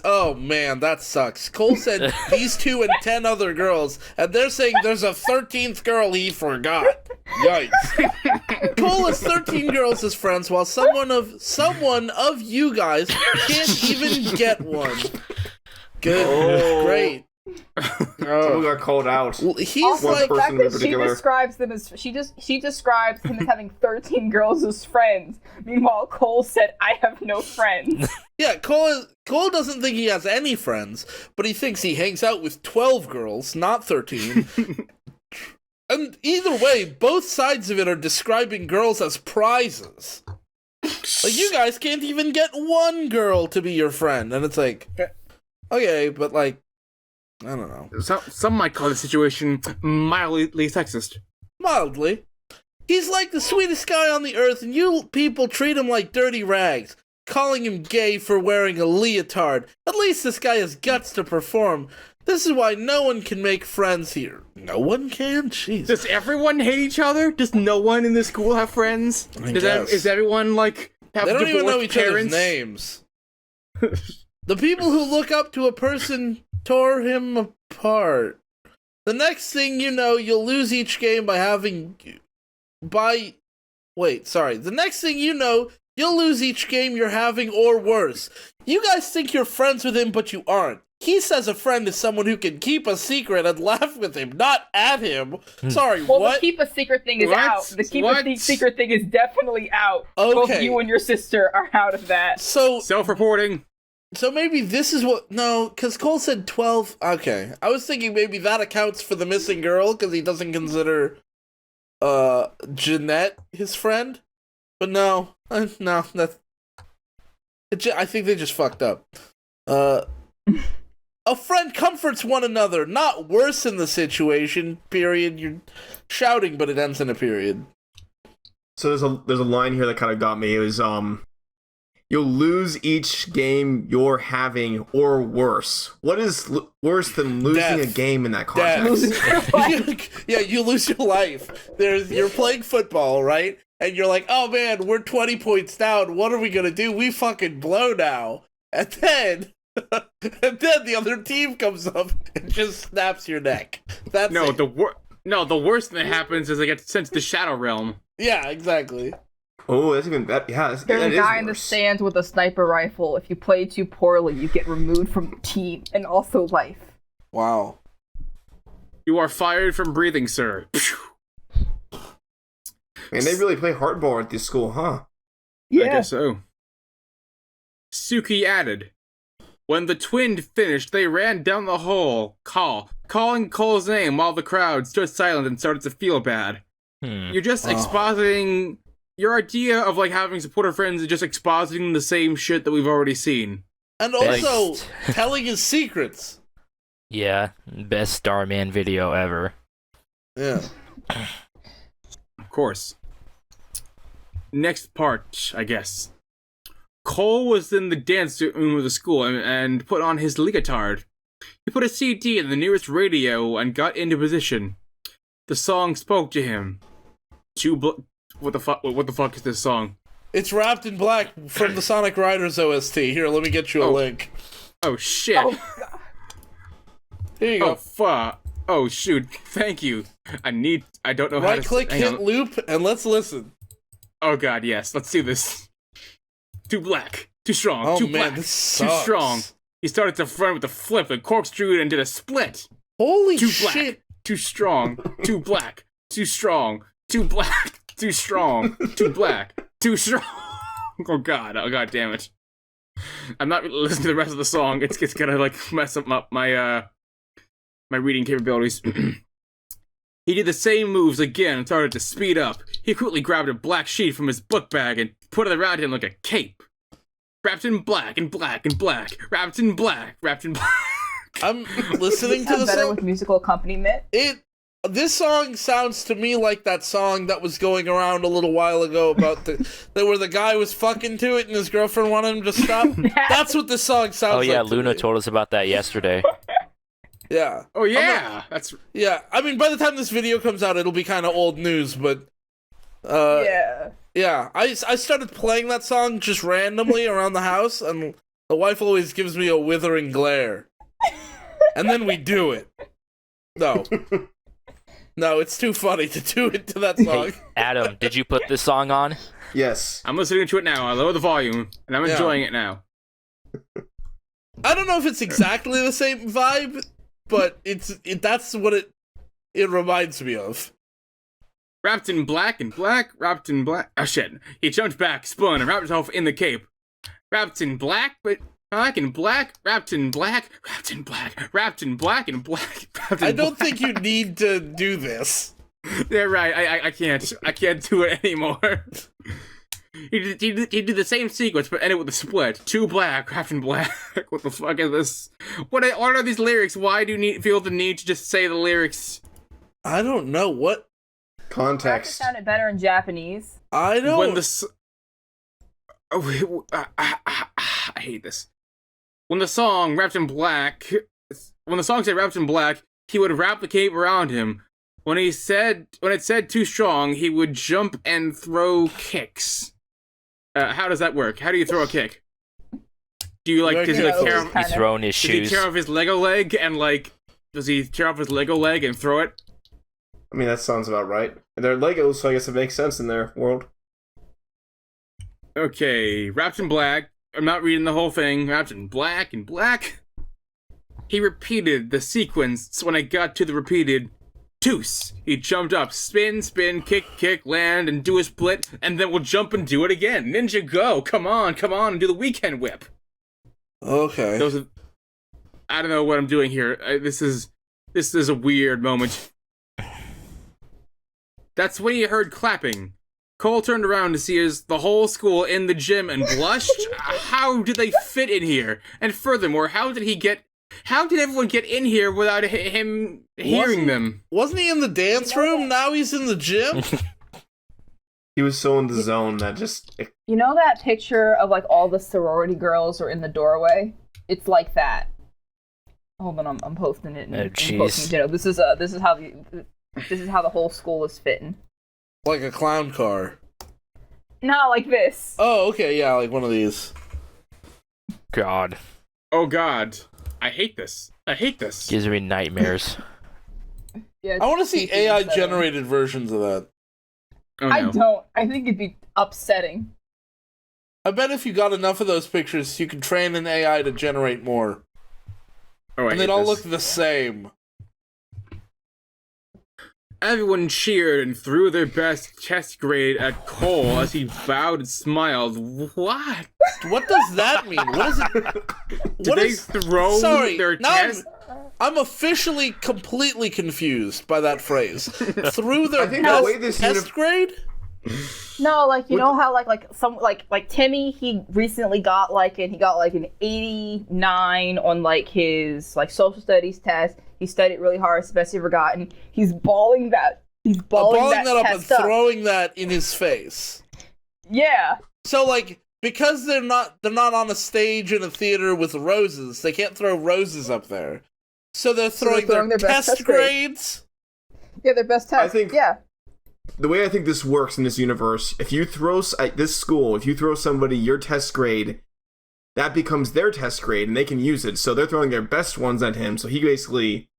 S5: Oh man, that sucks. Cole said these 2 and 10 other girls, and they're saying there's a 13th girl he forgot. Yikes. Cole has 13 girls as friends, while someone of you guys can't even get one. Good. Great.
S2: Someone got called out.
S5: Well, he's
S4: Also,
S5: like...
S4: the fact
S2: person in
S4: that she
S2: particular.
S4: describes them as she describes him as having 13 girls as friends. Meanwhile, Cole said, "I have no friends."
S5: Yeah, Cole doesn't think he has any friends, but he thinks he hangs out with 12 girls, not 13. And either way, both sides of it are describing girls as prizes. Like, you guys can't even get one girl to be your friend. And it's like, okay, but like, I don't know.
S1: Some might call the situation mildly sexist.
S5: Mildly. He's like the sweetest guy on the earth, and you people treat him like dirty rags, calling him gay for wearing a leotard. At least this guy has guts to perform. This is why no one can make friends here. No one can? Jeez.
S1: Does everyone hate each other? Does no one in this school have friends? Is everyone, like, have
S5: They don't even know
S1: divorced
S5: each other's
S1: parents?
S5: names. The people who look up to a person tore him apart. The next thing you know, you'll lose each game by having... The next thing you know, you'll lose each game you're having, or worse. You guys think you're friends with him, but you aren't. He says a friend is someone who can keep a secret and laugh with him, not at him. Sorry,
S4: Well,
S5: what?
S4: the keep a secret thing is
S1: What?
S4: out. The keep
S1: What?
S4: a secret thing is definitely out. Both
S5: Okay.
S4: you and your sister are out of that.
S5: So
S1: Self-reporting.
S5: maybe this is what... No, because Cole said 12... Okay. I was thinking maybe that accounts for the missing girl, because he doesn't consider Jeanette his friend. But no. No, that's... I think they just fucked up. A friend comforts one another, not worsen the situation, period. You're shouting, but it ends in a period.
S2: So there's a line here that kind of got me. It was you'll lose each game you're having, or worse. What is worse than losing a game in that context?
S5: Yeah, you lose your life. You're playing football, right? And you're like, oh man, we're 20 points down. What are we gonna do? We fucking blow now. And then the other team comes up and just snaps your neck. That's
S1: No,
S5: it.
S1: the worst thing that happens is they get sent to the Shadow Realm.
S5: Yeah, exactly.
S2: Oh, that's even better. Yeah,
S4: There's
S2: that
S4: a
S2: is
S4: guy in the
S2: worse.
S4: stands with a sniper rifle. If you play too poorly, you get removed from the team and also life.
S5: Wow.
S1: You are fired from breathing, sir.
S2: Man, they really play hardball at this school, huh?
S1: I guess so. Suki added, when the twin finished, they ran down the hall, calling Cole's name while the crowd stood silent and started to feel bad. You're just expositing your idea of like having supportive friends and just expositing the same shit that we've already seen.
S5: And also telling his secrets.
S3: Yeah, best Starman video ever.
S5: Yeah.
S1: Of course. Next part, I guess. Cole was in the dance room of the school and put on his leotard. He put a CD in the nearest radio and got into position. The song spoke to him. What the fuck is this song?
S5: It's Wrapped in Black from the Sonic Riders OST. Here, let me get you a link.
S1: Oh shit.
S4: Oh, God.
S5: Here you go.
S1: Oh fuck. Oh shoot. Thank you. I don't know how to...
S5: Right click, hit loop, and let's listen.
S1: Oh god, yes. Let's do this. Too black. Too strong.
S5: Oh
S1: too
S5: man,
S1: black.
S5: this
S1: Too
S5: sucks.
S1: strong. He started to front with a flip and corkscrewed and did a split.
S5: Holy
S1: Too
S5: shit.
S1: black. Too strong. Too black. Too strong. Too black. Too strong. Too black. Too strong. Oh god damn it. I'm not listening to the rest of the song. It's gonna like mess up my reading capabilities. He did the same moves again and started to speed up. He quickly grabbed a black sheet from his book bag and put it around him like a cape. Wrapped in black and black and black. Wrapped in black. Wrapped in black.
S5: I'm listening to the
S4: Sound better
S5: song.
S4: with musical accompaniment.
S5: It this song sounds to me like that song that was going around a little while ago about where the guy was fucking to it and his girlfriend wanted him to stop. That's what this song sounds like.
S3: Oh yeah, Luna told us about that yesterday.
S5: Yeah.
S1: Oh yeah,
S5: Yeah, I mean, by the time this video comes out, it'll be kind of old news, but yeah. I started playing that song just randomly around the house, and the wife always gives me a withering glare, and then we do it. No, it's too funny to do it to that song.
S3: Hey, Adam, did you put this song on?
S2: Yes.
S1: I'm listening to it now. I lower the volume, and I'm enjoying it now.
S5: I don't know if it's exactly the same vibe, but that's what it reminds me of.
S1: Wrapped in black and black, wrapped in black. Oh shit. He jumped back, spun, and wrapped himself in the cape. Wrapped in black, but black and black, wrapped in black, wrapped in black, wrapped in black and black, wrapped in
S5: I don't
S1: black.
S5: think you need to do this.
S1: Yeah, right. I can't do it anymore. He did the same sequence, but ended with a split. Two black, wrapped in black. What the fuck is this? What are these lyrics? Why do you feel the need to just say the lyrics?
S5: I don't know what
S2: Context.
S4: Sounded better in Japanese.
S5: I don't.
S1: I hate this. When the song said wrapped in black, he would wrap the cape around him. When it said too strong, he would jump and throw kicks. How does that work? How do you throw a kick? Do you does he tear off,
S3: He's throwing his
S1: does he
S3: shoes.
S1: tear off his Lego leg and does he tear off his Lego leg and throw it?
S2: I mean, that sounds about right. They're Legos, so I guess it makes sense in their world.
S1: Okay, wrapped in black. I'm not reading the whole thing. Wrapped in black and black. He repeated the sequence when I got to the repeated deuce. He jumped up, spin, spin, kick, kick, land, and do a split, and then we'll jump and do it again. Ninjago, come on, and do the weekend whip.
S5: Okay.
S1: I don't know what I'm doing here. This is a weird moment. That's when he heard clapping. Cole turned around to see the whole school in the gym and blushed. How did they fit in here? And furthermore, how did everyone get in here without him hearing them?
S5: Wasn't he in the dance room? Now he's in the gym?
S2: He was so in the zone that just...
S4: You know that picture of all the sorority girls are in the doorway? It's like that. Hold on, I'm posting it.
S3: Oh jeez.
S4: This is how the whole school is fitting.
S5: Like a clown car.
S4: Not like this.
S5: Oh, okay, yeah, like one of these.
S3: God.
S1: Oh God. I hate this.
S3: Gives me nightmares.
S4: Yeah,
S5: I want to see AI-generated versions of that.
S1: Oh, no.
S4: I don't. I think it'd be upsetting.
S5: I bet if you got enough of those pictures, you could train an AI to generate more.
S1: Oh,
S5: and they'd all look the same.
S1: Everyone cheered and threw their best test grade at Cole as he bowed and smiled. What?
S5: What does that mean? What is it?
S1: Did they throw their test?
S5: I'm officially completely confused by that phrase. Through their test grade?
S4: No, you know how like Timmy, he recently got an 89 on his social studies test. He studied really hard, it's the best he ever gotten. He's balling that
S5: up and throwing that in his face.
S4: Yeah.
S5: So because they're not on a stage in a theater with roses, they can't throw roses up there. So they're throwing their test grades.
S4: Yeah, their best test.
S2: I think the way I think this works in this universe, if you throw at this school, if you throw somebody your test grade, that becomes their test grade and they can use it. So they're throwing their best ones at him. So he basically,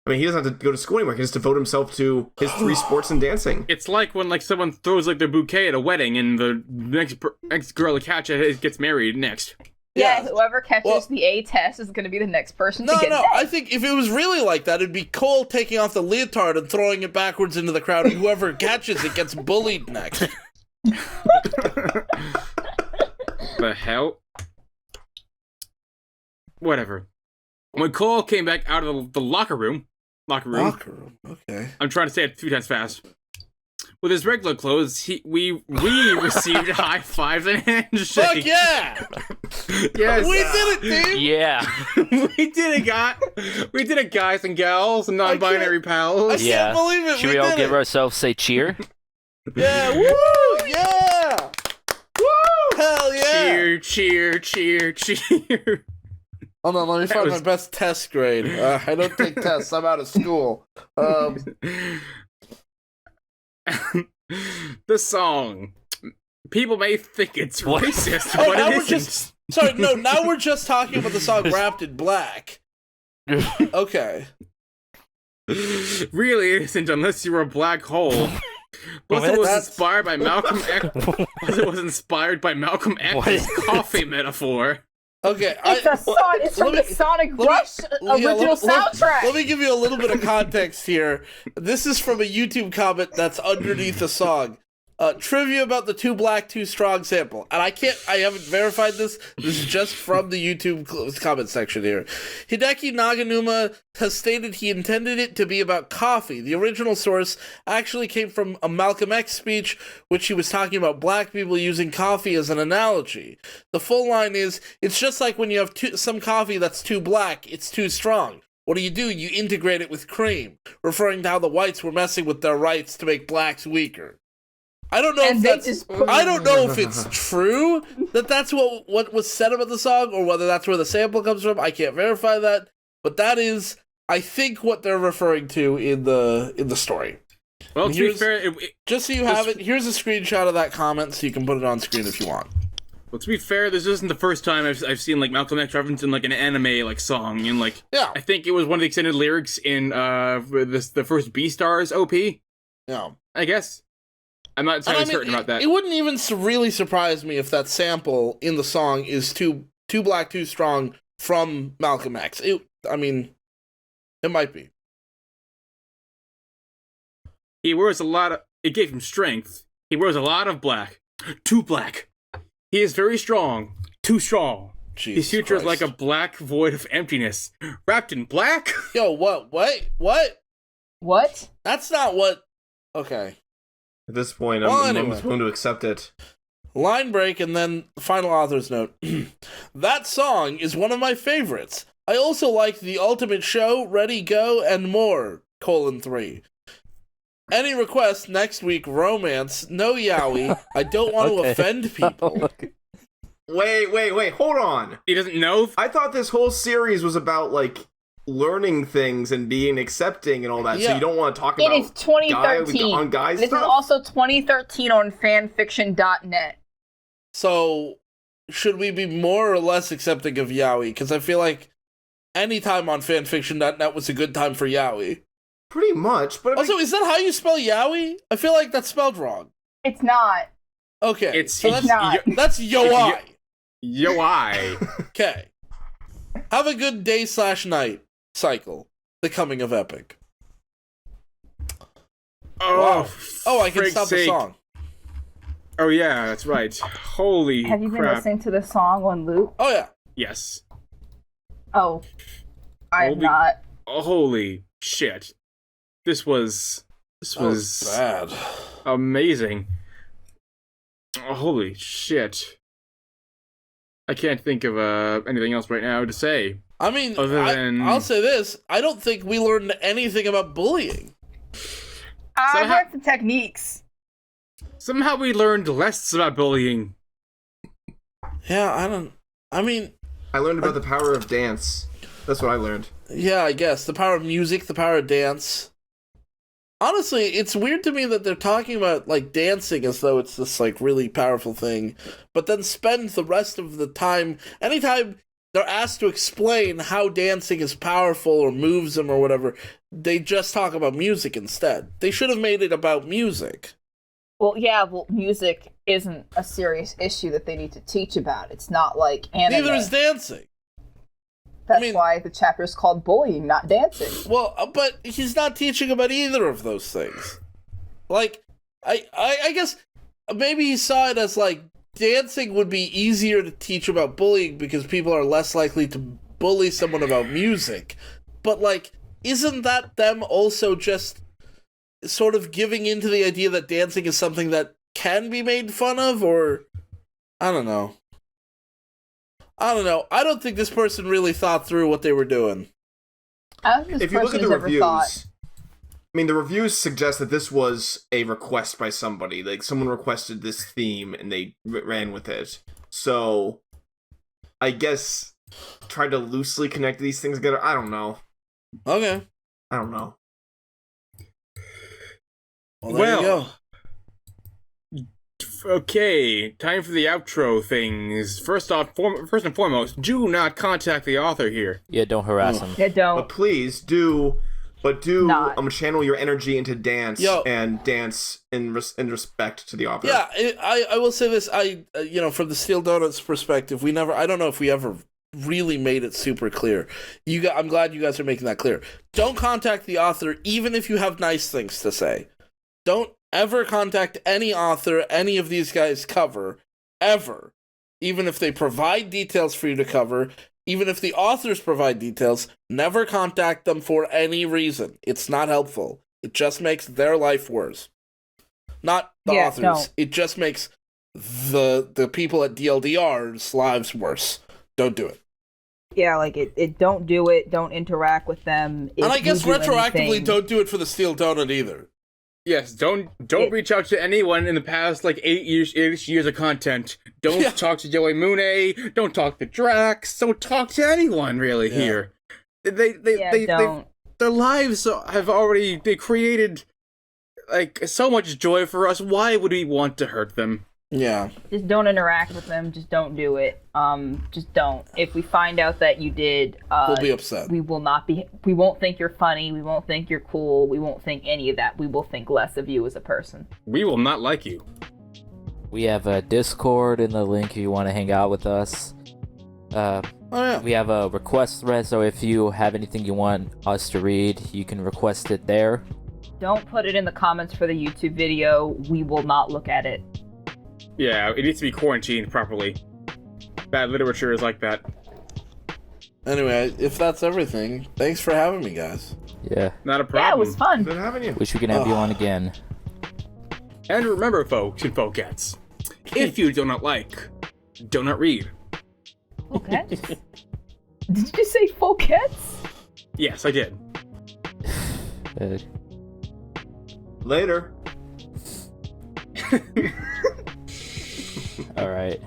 S2: he doesn't have to go to school anymore. He has to devote himself to his 3 sports and dancing.
S1: It's like when someone throws their bouquet at a wedding and the next girl to catch it gets married next.
S4: Yeah, whoever catches the A test is going to be the next person to get it. No,
S5: I think if it was really like that, it'd be Cole taking off the leotard and throwing it backwards into the crowd, and whoever catches it gets bullied next.
S1: The hell? Whatever. When Cole came back out of the locker room,
S5: okay.
S1: I'm trying to say it 3 times fast, with his regular clothes, we received high fives and handshakes.
S5: Fuck yeah!
S1: Yes,
S5: We did it, team!
S3: Yeah.
S1: we did it, guys and gals, non-binary
S5: I
S1: pals.
S3: Yeah.
S5: can't believe it.
S3: Should
S5: we
S3: we all
S5: did
S3: give
S5: it.
S3: ourselves say cheer?
S5: Yeah, woo! Yeah! Woo! Hell yeah!
S1: Cheer, cheer, cheer, cheer.
S5: Hold on, let me find my best test grade. I don't take tests. I'm out of school.
S1: The song. People may think it's racist,
S5: Oh,
S1: but
S5: now
S1: it
S5: we're
S1: isn't.
S5: just... Sorry, no, now we're just talking about the song Wrapped in Black. Okay.
S1: Really, it isn't unless you're a black hole. Plus, it was
S5: That's-
S1: inspired by Malcolm X. Plus, it was inspired by Malcolm X's coffee metaphor.
S5: Okay,
S4: It's from the Sonic Rush original soundtrack.
S5: Let me give you a little bit of context here. This is from a YouTube comment that's underneath the song. Trivia about the Too Black, Too Strong sample. And I haven't verified this. This is just from the YouTube comment section here. Hideki Naganuma has stated he intended it to be about coffee. The original source actually came from a Malcolm X speech, which he was talking about black people using coffee as an analogy. The full line is, it's just like when you have some coffee that's too black, it's too strong. What do? You integrate it with cream, referring to how the whites were messing with their rights to make blacks weaker. I don't know I don't know if it's true that that's what was said about the song, or whether that's where the sample comes from. I can't verify that, but that is, I think, what they're referring to in the story.
S1: Well, to be fair,
S5: just so you have it, here's a screenshot of that comment, so you can put it on screen if you want.
S1: Well, to be fair, this isn't the first time I've seen like Malcolm X reference in like an anime like song, and like
S5: Yeah.
S1: I think it was one of the extended lyrics in the first Beastars OP.
S5: Yeah.
S1: I guess. I'm not entirely certain about that.
S5: It wouldn't even really surprise me if that sample in the song is too black, too strong from Malcolm X. It might be.
S1: He wears a lot of... It gave him strength. He wears a lot of black. Too black. He is very strong. Too strong. His future is like a black void of emptiness. Wrapped in black?
S5: Yo, what? Wait, what?
S4: What?
S5: That's not what... Okay.
S2: At this point,
S5: Well,
S2: I'm
S5: anyway.
S2: willing to accept it.
S5: Line break and then final author's note. That song is one of my favorites. I also like The Ultimate Show, Ready, Go, and more, 3. Any requests next week, romance, no yaoi. I don't want to offend people.
S2: Wait, hold on.
S1: He doesn't know?
S2: I thought this whole series was about, like, learning things and being accepting and all that, so
S5: Yeah.
S2: you don't want to talk
S4: It
S2: about
S4: is 2013.
S2: on guys
S4: This
S2: stuff?
S4: is also 2013 on fanfiction.net.
S5: So, should we be more or less accepting of yaoi? Because I feel like any time on fanfiction.net was a good time for yaoi.
S2: Pretty much, but I mean,
S5: Also, is that how you spell yaoi? I feel like that's spelled wrong.
S4: It's not.
S5: Okay,
S1: It's
S5: so that's
S4: not.
S5: that's yoai.
S1: Yo, I.
S5: Okay. Have a good day/night cycle. The coming of Epic.
S1: Oh,
S5: Wow. Oh, I can
S1: frig's
S5: stop the
S1: sake.
S5: song.
S1: Oh, yeah, that's right. Holy
S4: Have you been
S1: crap.
S4: listening to the song on loop?
S5: Oh yeah.
S1: Yes.
S4: Oh, I have
S1: Holy-
S4: not.
S1: Holy shit. This was
S5: bad.
S1: amazing. Oh, holy shit. I can't think of anything else right now to say.
S5: I mean,
S1: Other than-
S5: I'll say this. I don't think we learned anything about bullying.
S4: I
S1: Somehow-
S4: learned the techniques.
S1: Somehow we learned less about bullying.
S5: Yeah, I mean,
S2: I learned about the power of dance. That's what I learned.
S5: yeah, I guess. The power of music, the power of dance. Honestly, it's weird to me that they're talking about, like, dancing as though it's this, like, really powerful thing, but then spend the rest of the time, anytime they're asked to explain how dancing is powerful or moves them or whatever, they just talk about music instead. They should have made it about music.
S4: Well, music isn't a serious issue that they need to teach about. It's not like anime.
S5: Neither is dancing.
S4: That's why the chapter is called bullying, not dancing.
S5: Well, but he's not teaching about either of those things. Like, I guess maybe he saw it as, like, dancing would be easier to teach about bullying because people are less likely to bully someone about music. But, like, isn't that them also just sort of giving into the idea that dancing is something that can be made fun of, or I don't know. I don't think this person really thought through what they were doing.
S2: If you look at the reviews, I mean, the reviews suggest that this was a request by somebody. Like, someone requested this theme and they ran with it. So, I guess, try to loosely connect these things together. I don't know.
S5: Okay.
S2: I don't know.
S5: Well, there you go.
S1: Okay, time for the outro things. First and foremost, do not contact the author here.
S3: Yeah, don't harass him.
S4: Yeah, don't.
S2: But please do. But do channel your energy into dance and dance in respect to the author.
S5: Yeah, I will say this. From the Steel Donuts perspective, I don't know if we ever really made it super clear. I'm glad you guys are making that clear. Don't contact the author, even if you have nice things to say. Don't ever contact any author any of these guys cover, ever. Even if they provide details for you to cover, even if the authors provide details, never contact them for any reason. It's not helpful. It just makes their life worse. Not the authors. No. It just makes the people at DLDR's lives worse. Don't do it.
S4: Yeah, like it don't do it. Don't interact with them.
S5: And I guess retroactively, don't do it for the Steel Donut either.
S1: Yes, don't reach out to anyone in the past 8 years of content. Don't talk to Joey Mune. Don't talk to Drax. Don't talk to anyone really here. They their lives have already created so much joy for us. Why would we want to hurt them?
S5: Yeah.
S4: Just don't interact with them. Just don't do it. Just don't. If we find out that you did,
S5: we'll be upset.
S4: We won't think you're funny. We won't think you're cool. We won't think any of that. We will think less of you as a person.
S1: We will not like you.
S3: We have a Discord in the link if you want to hang out with us. We have a request thread, so if you have anything you want us to read, you can request it there.
S4: Don't put it in the comments for the YouTube video. We will not look at it.
S1: Yeah, it needs to be quarantined properly. Bad literature is like that.
S5: Anyway, if that's everything, thanks for having me, guys.
S3: Yeah.
S1: Not a problem.
S4: Yeah, it was fun.
S2: Good having you.
S3: Wish we could have you on again.
S1: And remember, folks and folkettes, if you do not like, do not read.
S4: Folkettes? Did you say folkettes?
S1: Yes, I did.
S2: Later.
S3: All right.